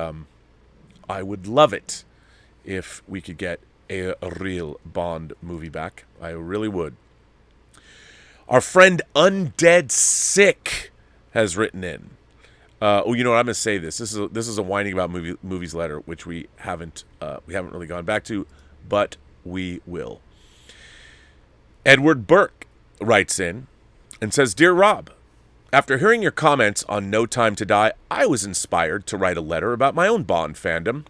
love it if we could get a real Bond movie back. I really would. Our friend Undead Sick has written in. You know what? I'm going to say this. This is a whining about movies letter, which we haven't really gone back to, but we will. Edward Burke writes in and says, Dear Rob, after hearing your comments on No Time to Die, I was inspired to write a letter about my own Bond fandom.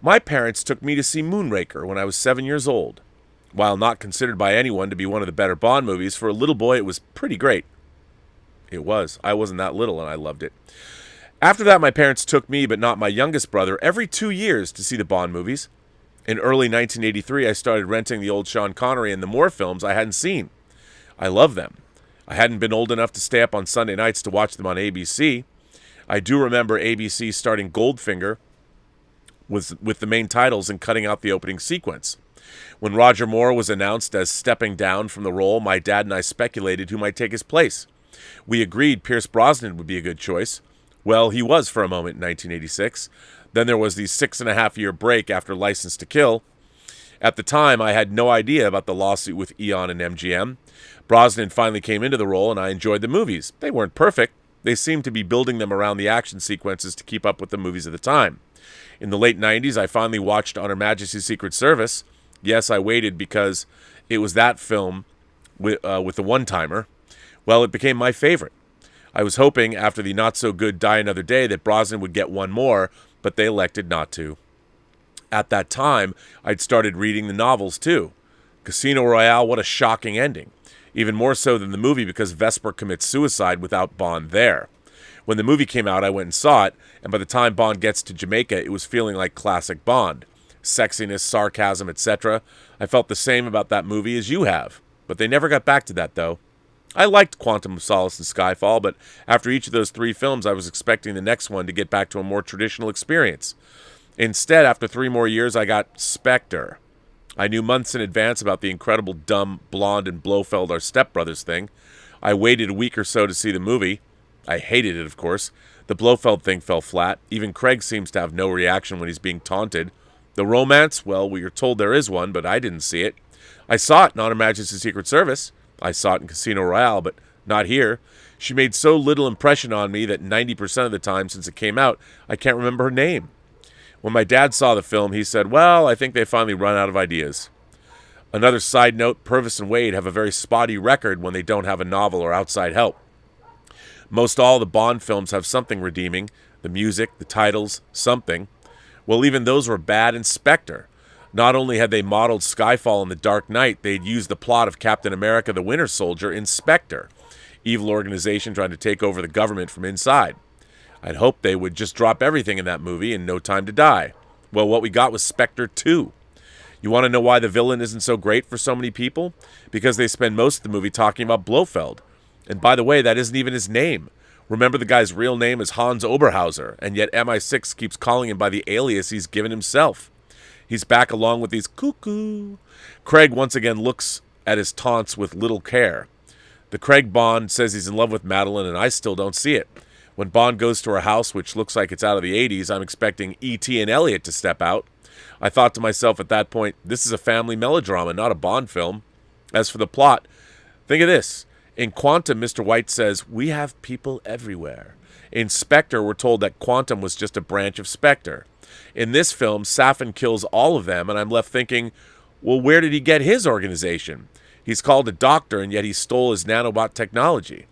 My parents took me to see Moonraker when I was 7 years old. While not considered by anyone to be one of the better Bond movies, for a little boy it was pretty great. It was. I wasn't that little and I loved it. After that, my parents took me, but not my youngest brother, every 2 years to see the Bond movies. In early 1983, I started renting the old Sean Connery and the Moore films I hadn't seen. I love them. I hadn't been old enough to stay up on Sunday nights to watch them on ABC. I do remember ABC starting Goldfinger with the main titles and cutting out the opening sequence. When Roger Moore was announced as stepping down from the role, my dad and I speculated who might take his place. We agreed Pierce Brosnan would be a good choice. Well, he was for a moment in 1986. Then there was the 6.5-year break after License to Kill. At the time, I had no idea about the lawsuit with Eon and MGM. Brosnan finally came into the role, and I enjoyed the movies. They weren't perfect. They seemed to be building them around the action sequences to keep up with the movies of the time. In the late 90s, I finally watched On Her Majesty's Secret Service. Yes, I waited because it was that film with the one-timer. Well, it became my favorite. I was hoping after the not-so-good Die Another Day that Brosnan would get one more, but they elected not to. At that time, I'd started reading the novels too. Casino Royale, what a shocking ending. Even more so than the movie because Vesper commits suicide without Bond there. When the movie came out, I went and saw it, and by the time Bond gets to Jamaica, it was feeling like classic Bond. Sexiness, sarcasm, etc. I felt the same about that movie as you have. But they never got back to that, though. I liked Quantum of Solace and Skyfall, but after each of those 3 films, I was expecting the next one to get back to a more traditional experience. Instead, after 3 more years, I got Spectre. I knew months in advance about the incredible dumb Blonde and Blofeld are stepbrothers thing. I waited a week or so to see the movie. I hated it, of course. The Blofeld thing fell flat. Even Craig seems to have no reaction when he's being taunted. The romance, well, we are told there is one, but I didn't see it. I saw it in On Her Majesty's Secret Service. I saw it in Casino Royale, but not here. She made so little impression on me that 90% of the time since it came out, I can't remember her name. When my dad saw the film, he said, well, I think they finally run out of ideas. Another side note, Purvis and Wade have a very spotty record when they don't have a novel or outside help. Most all the Bond films have something redeeming. The music, the titles, something. Well, even those were bad in Spectre. Not only had they modeled Skyfall and The Dark Knight, they'd used the plot of Captain America the Winter Soldier in Spectre. Evil organization trying to take over the government from inside. I'd hoped they would just drop everything in that movie in No Time to Die. Well, what we got was Spectre 2. You want to know why the villain isn't so great for so many people? Because they spend most of the movie talking about Blofeld. And by the way, that isn't even his name. Remember, the guy's real name is Hans Oberhauser, and yet MI6 keeps calling him by the alias he's given himself. He's back along with these cuckoo. Craig once again looks at his taunts with little care. The Craig Bond says he's in love with Madeline, and I still don't see it. When Bond goes to her house, which looks like it's out of the 80s, I'm expecting E.T. and Elliot to step out. I thought to myself at that point, this is a family melodrama, not a Bond film. As for the plot, think of this. In Quantum, Mr. White says, we have people everywhere. In Spectre, we're told that Quantum was just a branch of Spectre. In this film, Safin kills all of them, and I'm left thinking, well, where did he get his organization? He's called a doctor, and yet he stole his nanobot technology.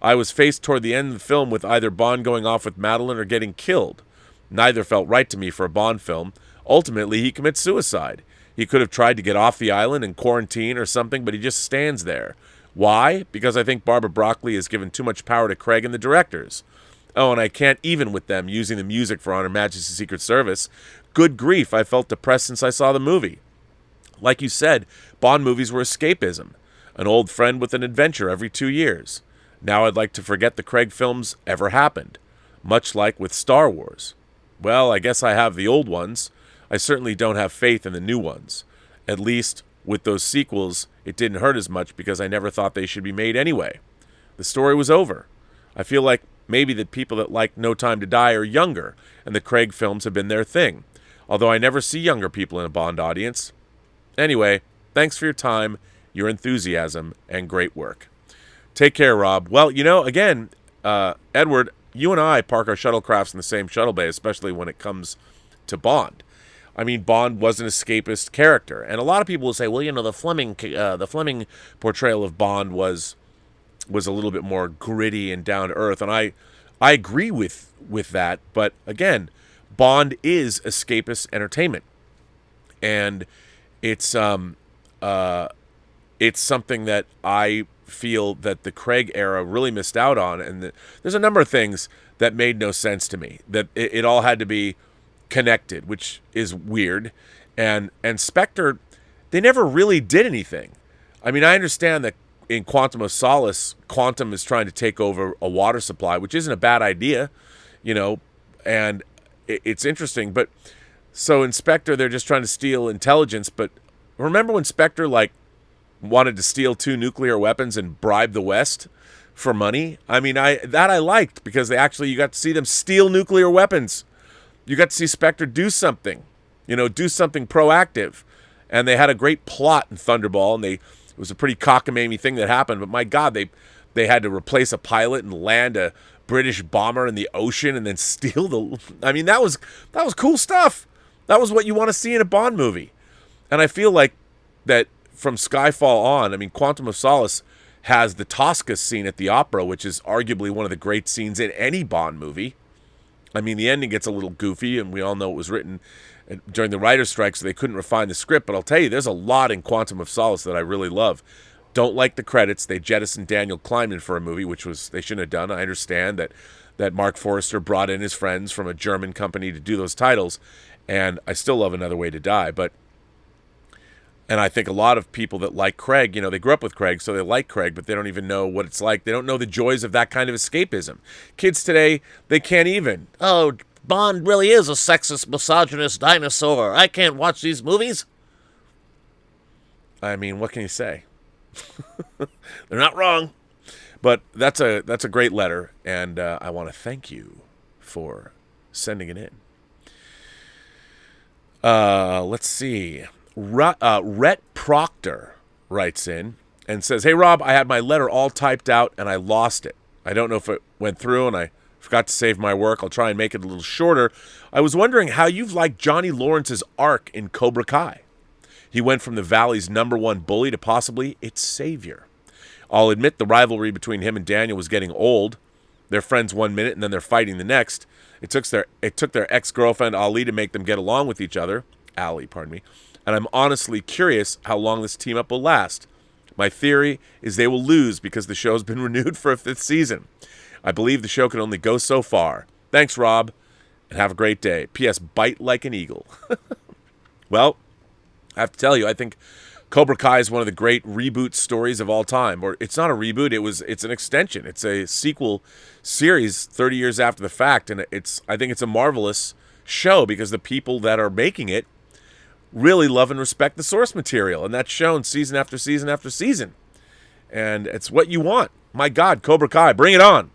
I was faced toward the end of the film with either Bond going off with Madeline or getting killed. Neither felt right to me for a Bond film. Ultimately, he commits suicide. He could have tried to get off the island and quarantine or something, but he just stands there. Why? Because I think Barbara Broccoli has given too much power to Craig and the directors. Oh, and I can't even with them using the music for On Her Majesty's Secret Service. Good grief, I felt depressed since I saw the movie. Like you said, Bond movies were escapism. An old friend with an adventure every 2 years. Now I'd like to forget the Craig films ever happened. Much like with Star Wars. Well, I guess I have the old ones. I certainly don't have faith in the new ones. At least, with those sequels, it didn't hurt as much because I never thought they should be made anyway. The story was over. I feel like maybe the people that like No Time to Die are younger, and the Craig films have been their thing. Although I never see younger people in a Bond audience. Anyway, thanks for your time, your enthusiasm, and great work. Take care, Rob. Well, again, Edward, you and I park our shuttlecrafts in the same shuttle bay, especially when it comes to Bond. I mean, Bond was an escapist character, and a lot of people will say, well, the Fleming portrayal of Bond was a little bit more gritty and down to earth, and I agree with that. But again, Bond is escapist entertainment, and it's something that I feel that the Craig era really missed out on, and there's a number of things that made no sense to me. That it all had to be connected, which is weird, and Spectre, they never really did anything. I mean, I understand that in Quantum of Solace, Quantum is trying to take over a water supply, which isn't a bad idea, and it's interesting. But so in Spectre, they're just trying to steal intelligence. But remember when Spectre wanted to steal 2 nuclear weapons and bribe the West for money? I mean, I liked, because you got to see them steal nuclear weapons. You got to see Spectre do something, do something proactive. And they had a great plot in Thunderball, and it was a pretty cockamamie thing that happened. But my God, they had to replace a pilot and land a British bomber in the ocean and then steal I mean, that was cool stuff. That was what you want to see in a Bond movie. And I feel like that from Skyfall on, I mean, Quantum of Solace has the Tosca scene at the opera, which is arguably one of the great scenes in any Bond movie. I mean, the ending gets a little goofy, and we all know it was written during the writer's strike, so they couldn't refine the script. But I'll tell you, there's a lot in Quantum of Solace that I really love. Don't like the credits. They jettisoned Daniel Kleinman for a movie, which they shouldn't have done. I understand that Mark Forrester brought in his friends from a German company to do those titles, and I still love Another Way to Die. And I think a lot of people that like Craig, they grew up with Craig, so they like Craig, but they don't even know what it's like. They don't know the joys of that kind of escapism. Kids today, they can't even. Oh, Bond really is a sexist, misogynist dinosaur. I can't watch these movies. I mean, what can you say? They're not wrong. But that's a great letter, and I want to thank you for sending it in. Let's see. Rhett Proctor writes in and says, hey, Rob, I had my letter all typed out and I lost it. I don't know if it went through and I forgot to save my work. I'll try and make it a little shorter. I was wondering how you've liked Johnny Lawrence's arc in Cobra Kai. He went from the Valley's #1 bully to possibly its savior. I'll admit the rivalry between him and Daniel was getting old. They're friends 1 minute and then they're fighting the next. It took their ex-girlfriend Ali to make them get along with each other. Allie, pardon me. And I'm honestly curious how long this team-up will last. My theory is they will lose because the show's been renewed for a 5th season. I believe the show can only go so far. Thanks, Rob, and have a great day. P.S. Bite like an eagle. Well, I have to tell you, I think Cobra Kai is one of the great reboot stories of all time. Or it's not a reboot, it's an extension. It's a sequel series 30 years after the fact, and I think it's a marvelous show because the people that are making it really love and respect the source material, and that's shown season after season after season. And it's what you want. My God, Cobra Kai, bring it on.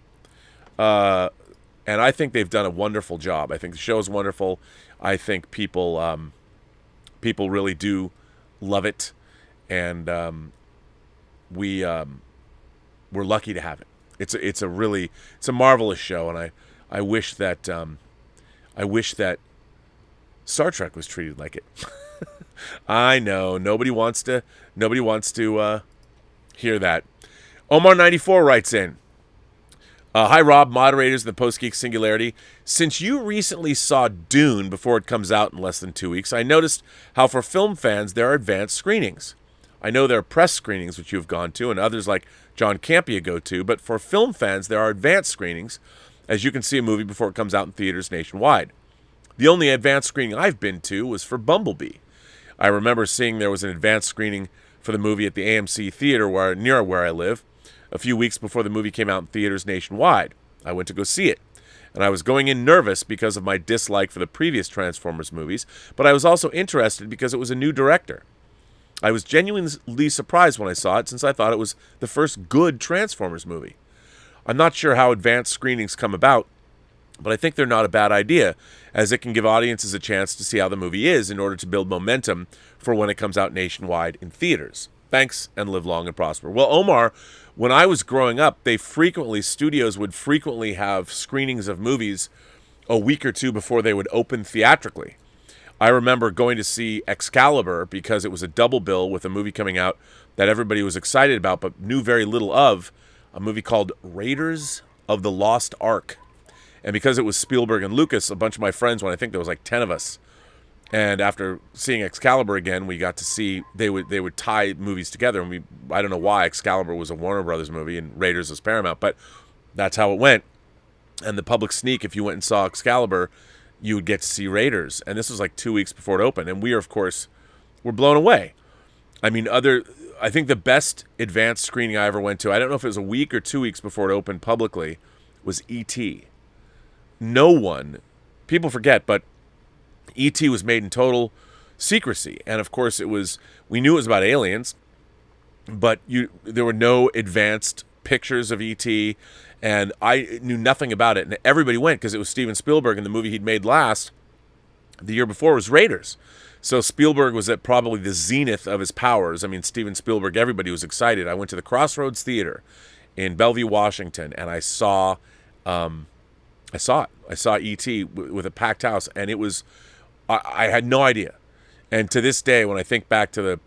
And I think they've done a wonderful job. I think the show is wonderful. I think people really do love it, and we're lucky to have it. It's a marvelous show, and I wish that Star Trek was treated like it. I know nobody wants to hear that. Omar94 writes in, hi Rob, moderators in the Post-Geek Singularity. Since you recently saw Dune before it comes out in less than 2 weeks, I noticed how for film fans there are advanced screenings. I know there are press screenings which you've gone to and others like John Campea go to, but for film fans there are advanced screenings as you can see a movie before it comes out in theaters nationwide. The only advanced screening I've been to was for Bumblebee. I remember seeing there was an advanced screening for the movie at the AMC Theater near where I live a few weeks before the movie came out in theaters nationwide. I went to go see it, and I was going in nervous because of my dislike for the previous Transformers movies, but I was also interested because it was a new director. I was genuinely surprised when I saw it since I thought it was the first good Transformers movie. I'm not sure how advanced screenings come about, but I think they're not a bad idea, as it can give audiences a chance to see how the movie is in order to build momentum for when it comes out nationwide in theaters. Thanks, and live long and prosper. Well, Omar, when I was growing up, studios would frequently have screenings of movies a week or two before they would open theatrically. I remember going to see Excalibur because it was a double bill with a movie coming out that everybody was excited about but knew very little of, a movie called Raiders of the Lost Ark. And because it was Spielberg and Lucas, a bunch of my friends, when I think there was like 10 of us, and after seeing Excalibur again, we got to see they would tie movies together. And I don't know why Excalibur was a Warner Brothers movie and Raiders was Paramount, but that's how it went. And the public sneak, if you went and saw Excalibur, you would get to see Raiders. And this was like 2 weeks before it opened, and we of course were blown away. I mean, I think the best advanced screening I ever went to, I don't know if it was a week or 2 weeks before it opened publicly, was E.T. No one, people forget, but E.T. was made in total secrecy. And of course we knew it was about aliens, but there were no advanced pictures of E.T., and I knew nothing about it. And everybody went because it was Steven Spielberg, and the movie he'd made the year before, was Raiders. So Spielberg was at probably the zenith of his powers. I mean, Steven Spielberg, everybody was excited. I went to the Crossroads Theater in Bellevue, Washington, and I saw it. I saw E.T. with a packed house, and it was, I had no idea. And to this day, when I think back to the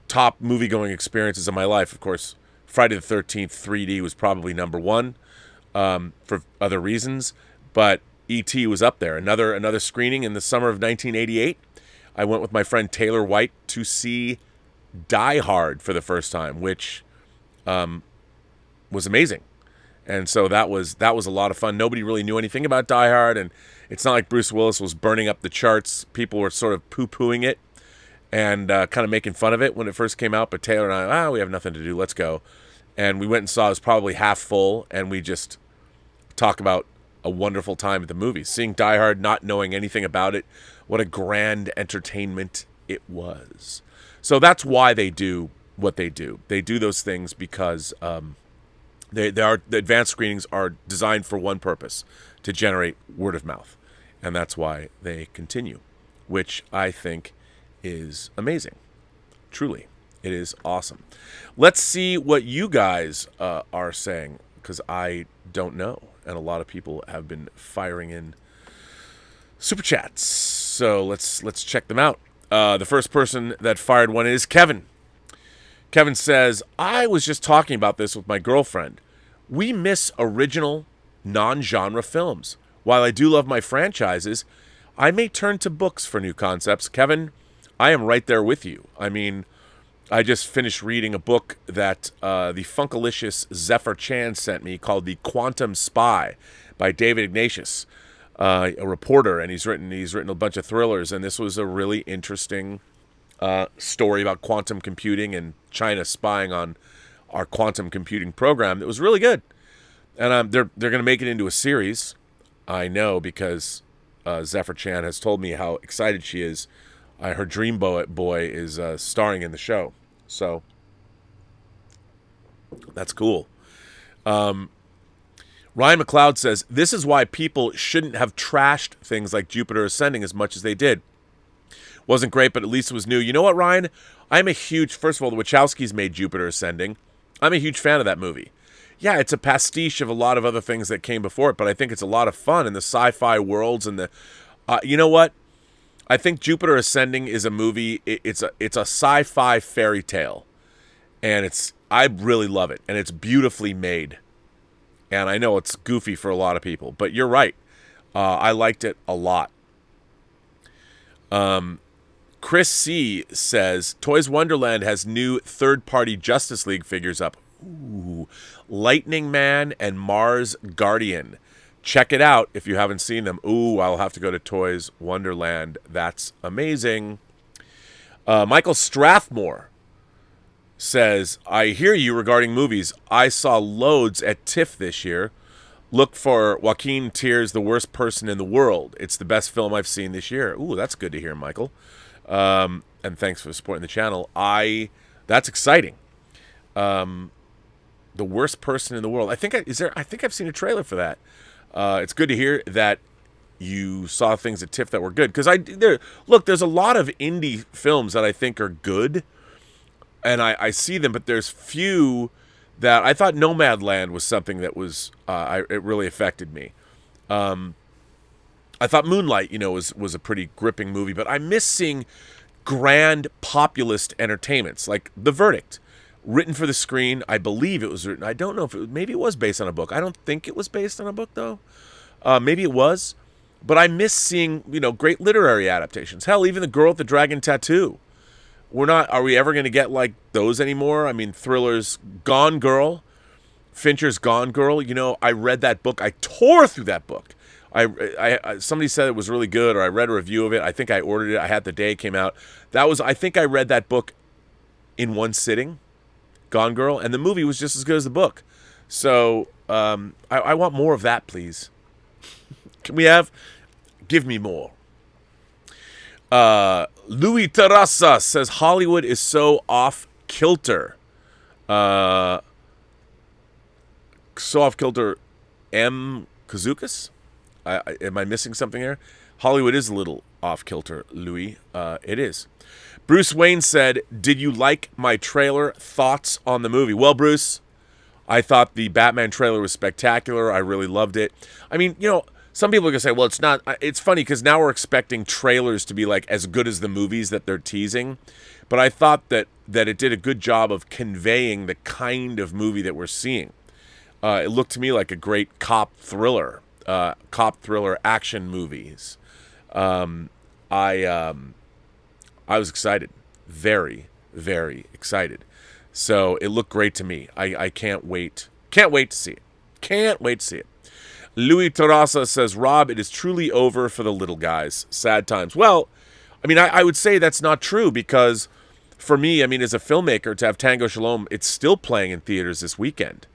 top movie-going experiences of my life, of course, Friday the 13th 3D was probably number one for other reasons, but E.T. was up there. Another screening in the summer of 1988, I went with my friend Taylor White to see Die Hard for the first time, which was amazing. And so that was a lot of fun. Nobody really knew anything about Die Hard, and it's not like Bruce Willis was burning up the charts. People were sort of poo-pooing it and kind of making fun of it when it first came out. But Taylor and I, we have nothing to do. Let's go. And we went and saw it. It was probably half full, and we just talk about a wonderful time at the movies. Seeing Die Hard, not knowing anything about it, what a grand entertainment it was. So that's why they do what they do. They do those things because the advanced screenings are designed for one purpose, to generate word of mouth. And that's why they continue, which I think is amazing. Truly, it is awesome. Let's see what you guys are saying, because I don't know. And a lot of people have been firing in super chats. So let's check them out. The first person that fired one is Kevin. Kevin says, I was just talking about this with my girlfriend. We miss original, non-genre films. While I do love my franchises, I may turn to books for new concepts. Kevin, I am right there with you. I mean, I just finished reading a book that the Funkalicious Zephyr Chan sent me called The Quantum Spy by David Ignatius, a reporter, and he's written a bunch of thrillers, and this was a really interesting story about quantum computing and China spying on our quantum computing program. It was really good. And they're going to make it into a series. I know because Zephyr Chan has told me how excited she is. Her dream boy is starring in the show. So that's cool. Ryan McLeod says, this is why people shouldn't have trashed things like Jupiter Ascending as much as they did. Wasn't great, but at least it was new. You know what, Ryan? I'm a huge, first of all, the Wachowskis made Jupiter Ascending. I'm a huge fan of that movie. Yeah, it's a pastiche of a lot of other things that came before it, but I think it's a lot of fun in the sci-fi worlds and the, you know what? I think Jupiter Ascending is a movie. It's a sci-fi fairy tale, and I really love it, and it's beautifully made. And I know it's goofy for a lot of people, but you're right. I liked it a lot. Chris C says, Toys Wonderland has new third-party Justice League figures up. Ooh, Lightning Man and Mars Guardian. Check it out if you haven't seen them. Ooh, I'll have to go to Toys Wonderland. That's amazing. Michael Strathmore says, I hear you regarding movies. I saw loads at TIFF this year. Look for Joaquin Tier's The Worst Person in the World. It's the best film I've seen this year. Ooh, that's good to hear, Michael. And thanks for supporting the channel. That's exciting. The Worst Person in the World. I think I've seen a trailer for that. It's good to hear that you saw things at TIFF that were good. Because there's a lot of indie films that I think are good. And I see them, but there's few that I thought Nomadland was something that was it really affected me. I thought Moonlight, was a pretty gripping movie, but I miss seeing grand populist entertainments like The Verdict, written for the screen. I believe it was written. I don't know if maybe it was based on a book. I don't think it was based on a book though. Maybe it was, but I miss seeing great literary adaptations. Hell, even The Girl with the Dragon Tattoo. Are we ever going to get like those anymore? I mean, thrillers, Gone Girl, Fincher's Gone Girl. I read that book. I tore through that book. Somebody said it was really good, or I read a review of it. I think I ordered it. I had the day it came out. I think I read that book in one sitting, Gone Girl, and the movie was just as good as the book. So I want more of that, please. Can we give me more? Louis Terrassa says Hollywood is so off kilter. So off kilter. M. Kazukas? Am I missing something here? Hollywood is a little off kilter, Louis. It is. Bruce Wayne said, did you like my trailer? Thoughts on the movie? Well, Bruce, I thought the Batman trailer was spectacular. I really loved it. I mean, some people are going to say, well, it's not. It's funny because now we're expecting trailers to be like as good as the movies that they're teasing. But I thought that it did a good job of conveying the kind of movie that we're seeing. It looked to me like a great cop thriller action movies. I was excited. Very, very excited. So it looked great to me. I can't wait. Can't wait to see it. Can't wait to see it. Louis Terrassa says, Rob, it is truly over for the little guys. Sad times. Well, I mean, I would say that's not true because for me, I mean, as a filmmaker, to have Tango Shalom, it's still playing in theaters this weekend.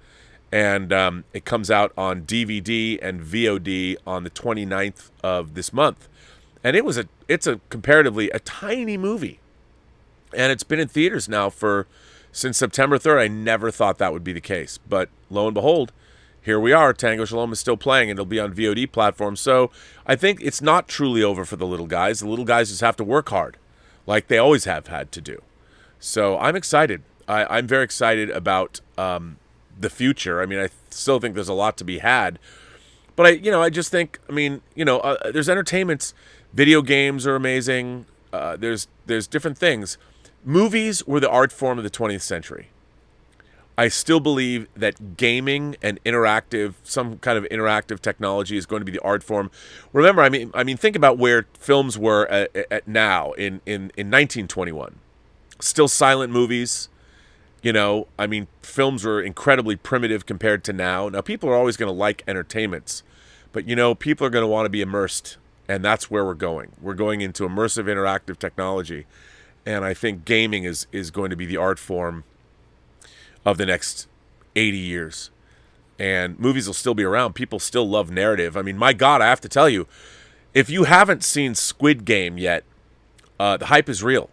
And it comes out on DVD and VOD on the 29th of this month. And it's comparatively a tiny movie. And it's been in theaters now since September 3rd. I never thought that would be the case. But lo and behold, here we are. Tango Shalom is still playing, and it'll be on VOD platforms. So I think it's not truly over for the little guys. The little guys just have to work hard, like they always have had to do. So I'm excited. I'm very excited about the future. I mean, I still think there's a lot to be had. But I just think, there's entertainments. Video games are amazing. There's different things. Movies were the art form of the 20th century. I still believe that gaming and some kind of interactive technology is going to be the art form. Remember, I mean, think about where films were at now in 1921. Still silent movies. Films were incredibly primitive compared to now. Now, people are always going to like entertainments, but people are going to want to be immersed, and that's where we're going. We're going into immersive interactive technology, And I think gaming is going to be the art form of the next 80 years. And movies will still be around. People still love narrative. I mean, my God, I have to tell you, if you haven't seen Squid Game yet, the hype is real.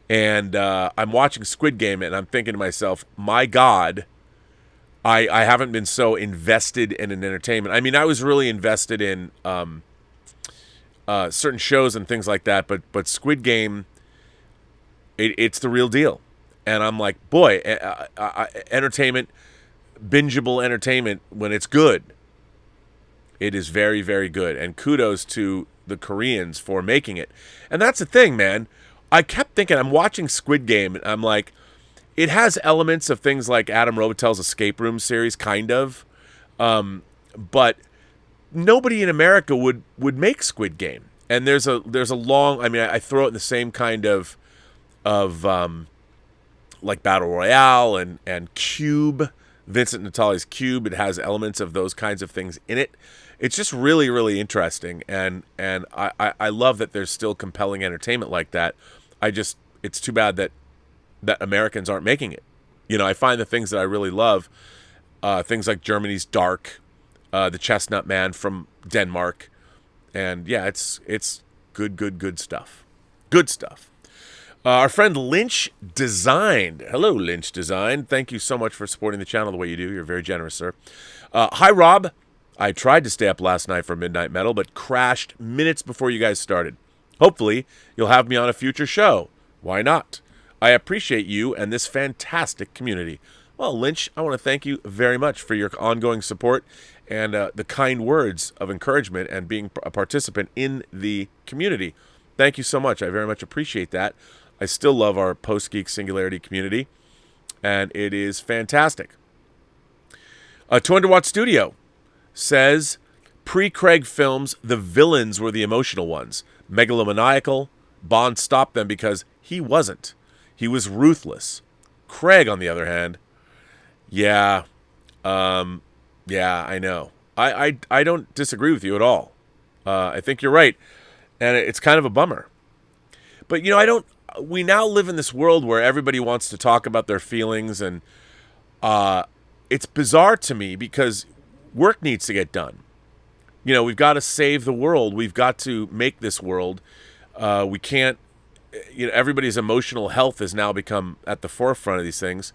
And I'm watching Squid Game, and I'm thinking to myself, my God, I haven't been so invested in an entertainment. I mean, I was really invested in certain shows and things like that, but Squid Game, it's the real deal. And I'm like, boy, entertainment, bingeable entertainment, when it's good, it is very, very good. And kudos to the Koreans for making it. And that's the thing, man. I kept thinking, I'm watching Squid Game, and I'm like, it has elements of things like Adam Robitel's Escape Room series, kind of. But nobody in America would make Squid Game. And there's a long, I mean, I throw it in the same kind of like Battle Royale and Cube, Vincent Natali's Cube. It has elements of those kinds of things in it. It's just really, really interesting, and I love that there's still compelling entertainment like that. It's too bad that Americans aren't making it. You know, I find the things that I really love, things like Germany's Dark, The Chestnut Man from Denmark, and yeah, it's good stuff. Good stuff. Our friend Lynch Designed. Hello, Lynch Designed. Thank you so much for supporting the channel the way you do. You're very generous, sir. Hi, Rob. I tried to stay up last night for Midnight Metal, but crashed minutes before you guys started. Hopefully, you'll have me on a future show. Why not? I appreciate you and this fantastic community. Well, Lynch, I want to thank you very much for your ongoing support and the kind words of encouragement and being a participant in the community. Thank you so much. I very much appreciate that. I still love our Post-Geek Singularity community, and it is fantastic. 200 Watt Studio says, pre-Craig films, the villains were the emotional ones. Megalomaniacal. Bond stopped them because he wasn't. He was ruthless. Craig, on the other hand, yeah, I know. I don't disagree with you at all. I think you're right, and it's kind of a bummer. But, you know, we now live in this world where everybody wants to talk about their feelings, and it's bizarre to me because work needs to get done. You know, we've got to save the world. We've got to make this world. We can't, you know, everybody's emotional health has now become at the forefront of these things.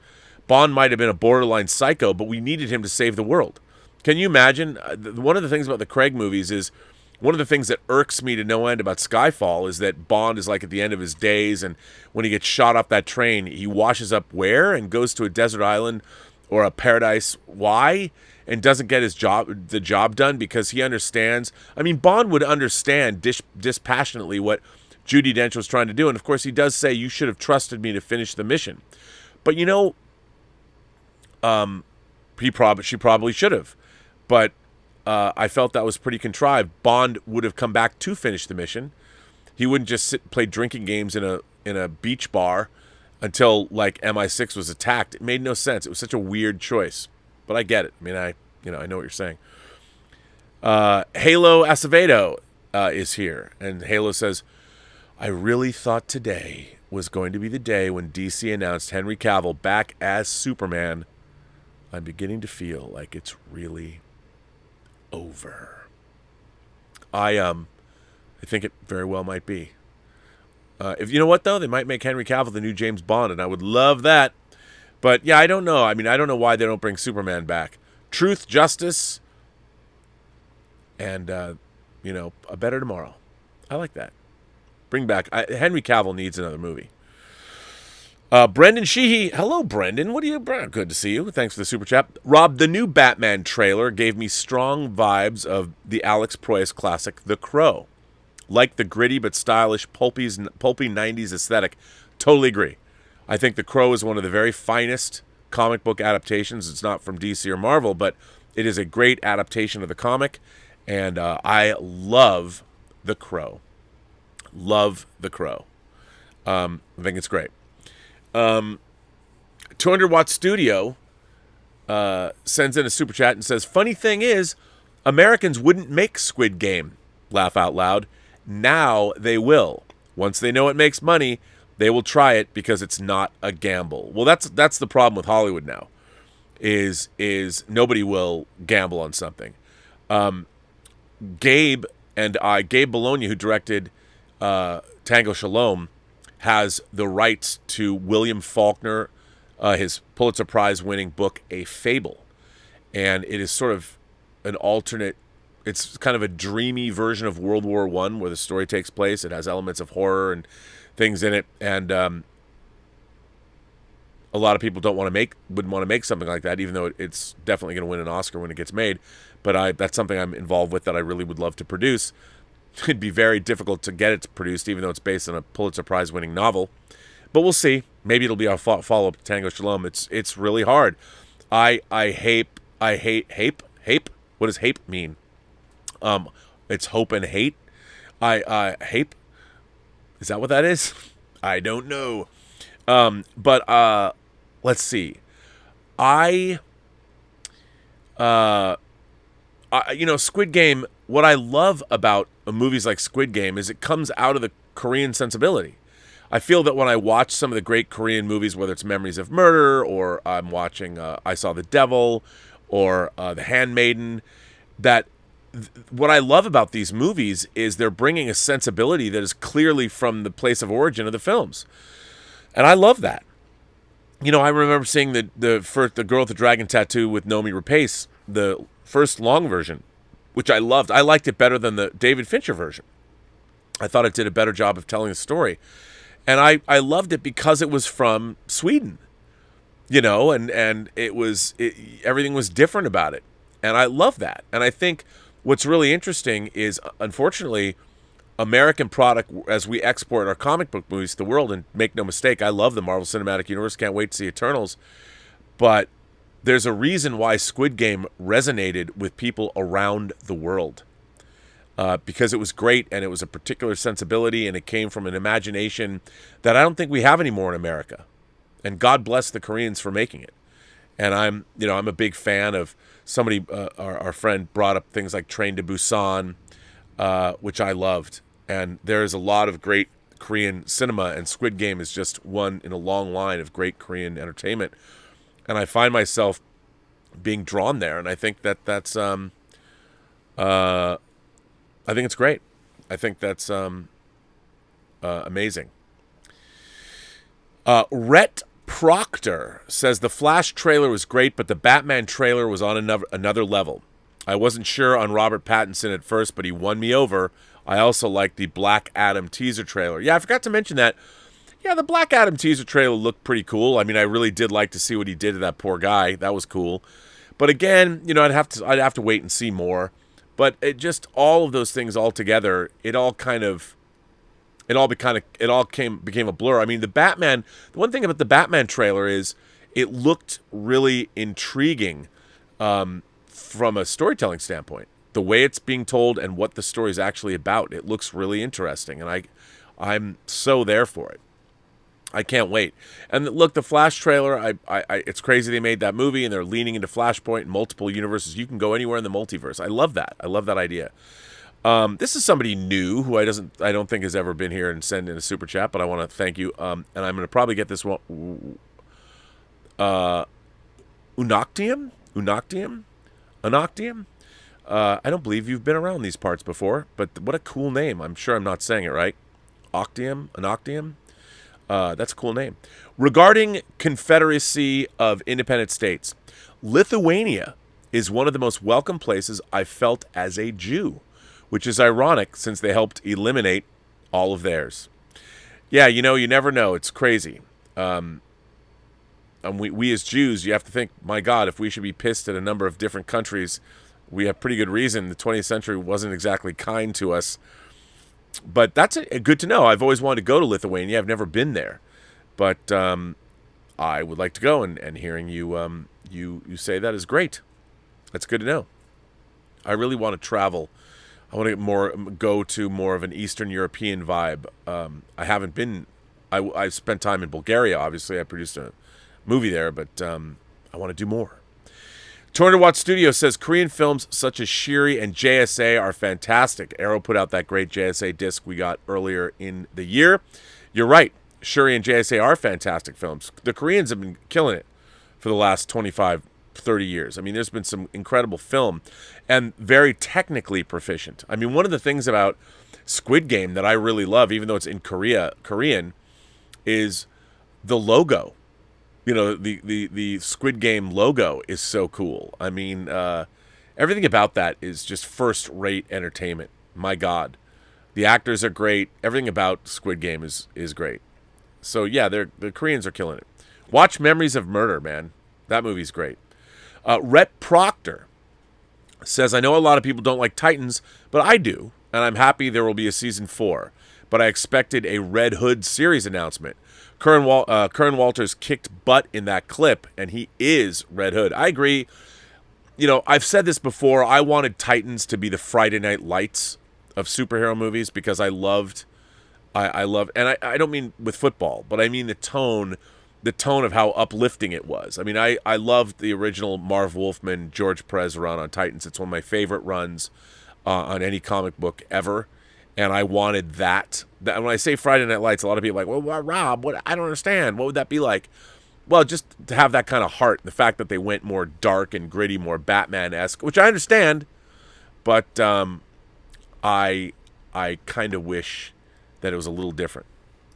Bond might have been a borderline psycho, but we needed him to save the world. Can you imagine? One of the things about the Craig movies is, one of the things that irks me to no end about Skyfall is that Bond is like at the end of his days, and when he gets shot off that train, he washes up where and goes to a desert island or a paradise. Why? And doesn't get the job done because he understands. I mean, Bond would understand dispassionately what Judi Dench was trying to do, and of course he does say, you should have trusted me to finish the mission. But you know, she probably should have. But I felt that was pretty contrived. Bond would have come back to finish the mission. He wouldn't just play drinking games in a beach bar until like MI6 was attacked. It made no sense. It was such a weird choice. But I get it. I mean, I know what you're saying. Halo Acevedo is here, and Halo says, I really thought today was going to be the day when DC announced Henry Cavill back as Superman. I'm beginning to feel like it's really over. I think it very well might be. If you know what though, they might make Henry Cavill the new James Bond, and I would love that. But yeah, I don't know. I mean, I don't know why they don't bring Superman back. Truth, justice, and a better tomorrow. I like that. Bring back Henry Cavill needs another movie. Brendan Sheehy. Hello, Brendan. Good to see you. Thanks for the super chat. Rob, the new Batman trailer gave me strong vibes of the Alex Proyas classic, The Crow. Like the gritty but stylish, pulpy 90s aesthetic. Totally agree. I think The Crow is one of the very finest comic book adaptations. It's not from DC or Marvel, but it is a great adaptation of the comic, and I love The Crow. Love The Crow. I think it's great. 200 Watt Studio sends in a super chat and says, funny thing is, Americans wouldn't make Squid Game. Laugh out loud. Now they will. Once they know it makes money, They will try it because it's not a gamble. Well, that's the problem with Hollywood now, is nobody will gamble on something. Gabe Bologna, who directed Tango Shalom, has the rights to William Faulkner, his Pulitzer Prize-winning book, A Fable. And it is sort of an alternate, it's kind of a dreamy version of World War I where the story takes place. It has elements of horror and things in it. And a lot of people wouldn't want to make something like that, even though it's definitely going to win an Oscar when it gets made. But that's something I'm involved with that I really would love to produce. It'd be very difficult to get it produced, even though it's based on a Pulitzer Prize-winning novel. But we'll see. Maybe it'll be our follow-up to Tango Shalom. It's really hard. I hate. What does hate mean? It's hope and hate. I hate. Is that what that is? I don't know. But let's see. Squid Game, what I love about movies like Squid Game is it comes out of the Korean sensibility. I feel that when I watch some of the great Korean movies, whether it's Memories of Murder or I'm watching I Saw the Devil or The Handmaiden, that what I love about these movies is they're bringing a sensibility that is clearly from the place of origin of the films. And I love that. I remember seeing the Girl with the Dragon Tattoo with Noomi Rapace, the first long version, which I loved. I liked it better than the David Fincher version. I thought it did a better job of telling the story. And I loved it because it was from Sweden, and everything was different about it. And I love that. And I think what's really interesting is, unfortunately, American product, as we export our comic book movies to the world, and make no mistake, I love the Marvel Cinematic Universe, can't wait to see Eternals, but there's a reason why Squid Game resonated with people around the world. Because it was great, and it was a particular sensibility, and it came from an imagination that I don't think we have anymore in America. And God bless the Koreans for making it. And I'm a big fan of somebody. Our friend brought up things like Train to Busan, which I loved. And there is a lot of great Korean cinema, and Squid Game is just one in a long line of great Korean entertainment. And I find myself being drawn there, and I think that's I think it's great. I think that's amazing. Rhett Proctor says the Flash trailer was great, but the Batman trailer was on another level. I wasn't sure on Robert Pattinson at first, but he won me over. I also liked the Black Adam teaser trailer. Yeah, I forgot to mention that. Yeah, the Black Adam teaser trailer looked pretty cool. I mean, I really did like to see what he did to that poor guy. That was cool. But again, I'd have to wait and see more. But it just, all of those things all together, it all became a blur. I mean, the one thing about the Batman trailer is it looked really intriguing from a storytelling standpoint. The way it's being told and what the story is actually about, it looks really interesting, and I'm so there for it. I can't wait. And look, the Flash trailer, it's crazy they made that movie, and they're leaning into Flashpoint and multiple universes. You can go anywhere in the multiverse. I love that. I love that idea. This is somebody new who I don't think has ever been here and send in a super chat, but I want to thank you. And I'm going to probably get this one. Unoctium. I don't believe you've been around these parts before, but what a cool name. I'm sure I'm not saying it right. Unoctium. That's a cool name. Regarding Confederacy of Independent States, Lithuania is one of the most welcome places I've felt as a Jew, which is ironic since they helped eliminate all of theirs. Yeah, you never know. It's crazy. And we as Jews, you have to think, my God, if we should be pissed at a number of different countries, we have pretty good reason. The 20th century wasn't exactly kind to us. But that's good to know. I've always wanted to go to Lithuania. I've never been there. But I would like to go, and hearing you you say that is great. That's good to know. I really want to travel. I want to go to more of an Eastern European vibe. I haven't been. I've spent time in Bulgaria. Obviously, I produced a movie there, but I want to do more. 200 Watt Studio says Korean films such as Shiri and JSA are fantastic. Arrow put out that great JSA disc we got earlier in the year. You're right. Shuri and JSA are fantastic films. The Koreans have been killing it for the last 25, 30 years. I mean, there's been some incredible film and very technically proficient. I mean, one of the things about Squid Game that I really love, even though it's in Korean, is the logo. You know, the Squid Game logo is so cool. I mean, everything about that is just first-rate entertainment. My God. The actors are great. Everything about Squid Game is great. So, yeah, the Koreans are killing it. Watch Memories of Murder, man. That movie's great. Rhett Proctor says, I know a lot of people don't like Titans, but I do, and I'm happy there will be a season 4. But I expected a Red Hood series announcement. Curran Walters kicked butt in that clip, and he is Red Hood. I agree. You know, I've said this before. I wanted Titans to be the Friday Night Lights of superhero movies because I loved, and I don't mean with football, but I mean the tone of how uplifting it was. I mean, I loved the original Marv Wolfman, George Perez run on Titans. It's one of my favorite runs on any comic book ever. And I wanted that. When I say Friday Night Lights, a lot of people are like, well, Rob, I don't understand. What would that be like? Well, just to have that kind of heart. The fact that they went more dark and gritty, more Batman-esque, which I understand. But I kind of wish that it was a little different.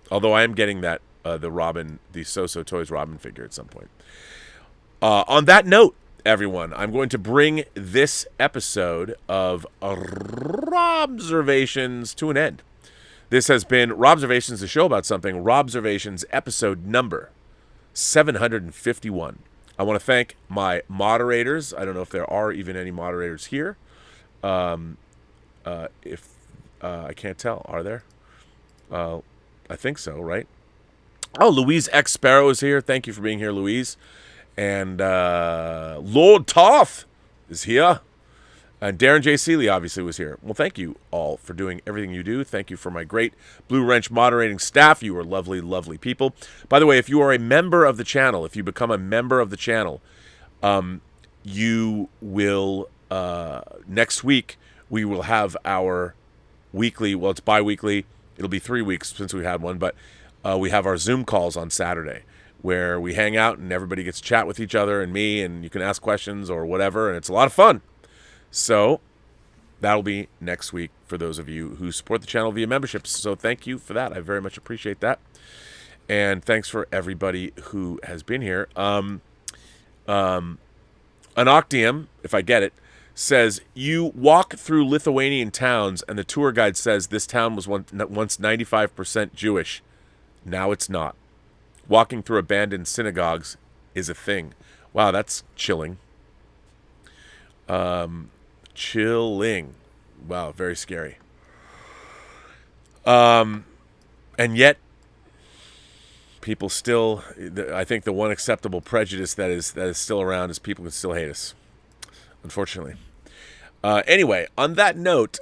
Although I am getting that the So-So Toys Robin figure at some point. On that note, everyone, I'm going to bring this episode of Robservations to an end. This has been Robservations, the show about something. Robservations, episode number 751. I want to thank my moderators. I don't know if there are even any moderators here. If I can't tell, are there? I think so, right? Oh, Louise X Sparrow is here. Thank you for being here, Louise. And Lord Toth is here. And Darren J. Seeley obviously was here. Well, thank you all for doing everything you do. Thank you for my great Blue Wrench moderating staff. You are lovely, lovely people. By the way, if you are a member of the channel, if you become a member of the channel, you will, next week, we will have our weekly, well, it's bi-weekly. It'll be 3 weeks since we had one, but we have our Zoom calls on Saturday, where we hang out and everybody gets to chat with each other and me, and you can ask questions or whatever, and it's a lot of fun. So that'll be next week for those of you who support the channel via memberships. So thank you for that. I very much appreciate that. And thanks for everybody who has been here. Anoctium, if I get it, says, you walk through Lithuanian towns and the tour guide says this town was once 95% Jewish. Now it's not. Walking through abandoned synagogues is a thing. Wow, that's chilling. Chilling. Wow, very scary. And yet, people still, I think the one acceptable prejudice that is still around is people can still hate us. Unfortunately. Anyway, on that note,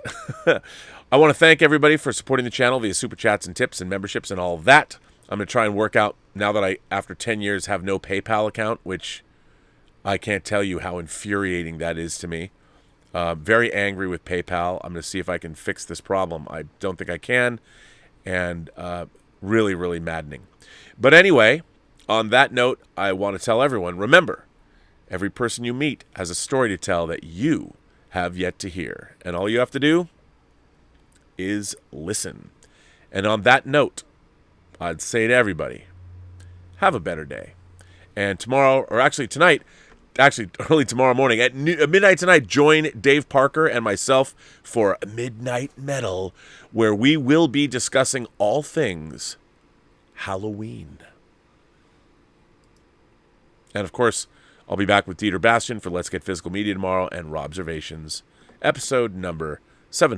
I want to thank everybody for supporting the channel via super chats and tips and memberships and all of that. I'm going to try and work out, now that I, after 10 years, have no PayPal account, which I can't tell you how infuriating that is to me. Very angry with PayPal. I'm going to see if I can fix this problem. I don't think I can. And really, really maddening. But anyway, on that note, I want to tell everyone, remember, every person you meet has a story to tell that you have yet to hear. And all you have to do is listen. And on that note, I'd say to everybody, have a better day. And tomorrow, or actually tonight, early tomorrow morning, at midnight tonight, join Dave Parker and myself for Midnight Metal, where we will be discussing all things Halloween. And of course, I'll be back with Dieter Bastian for Let's Get Physical Media tomorrow and Robservations, episode number 700.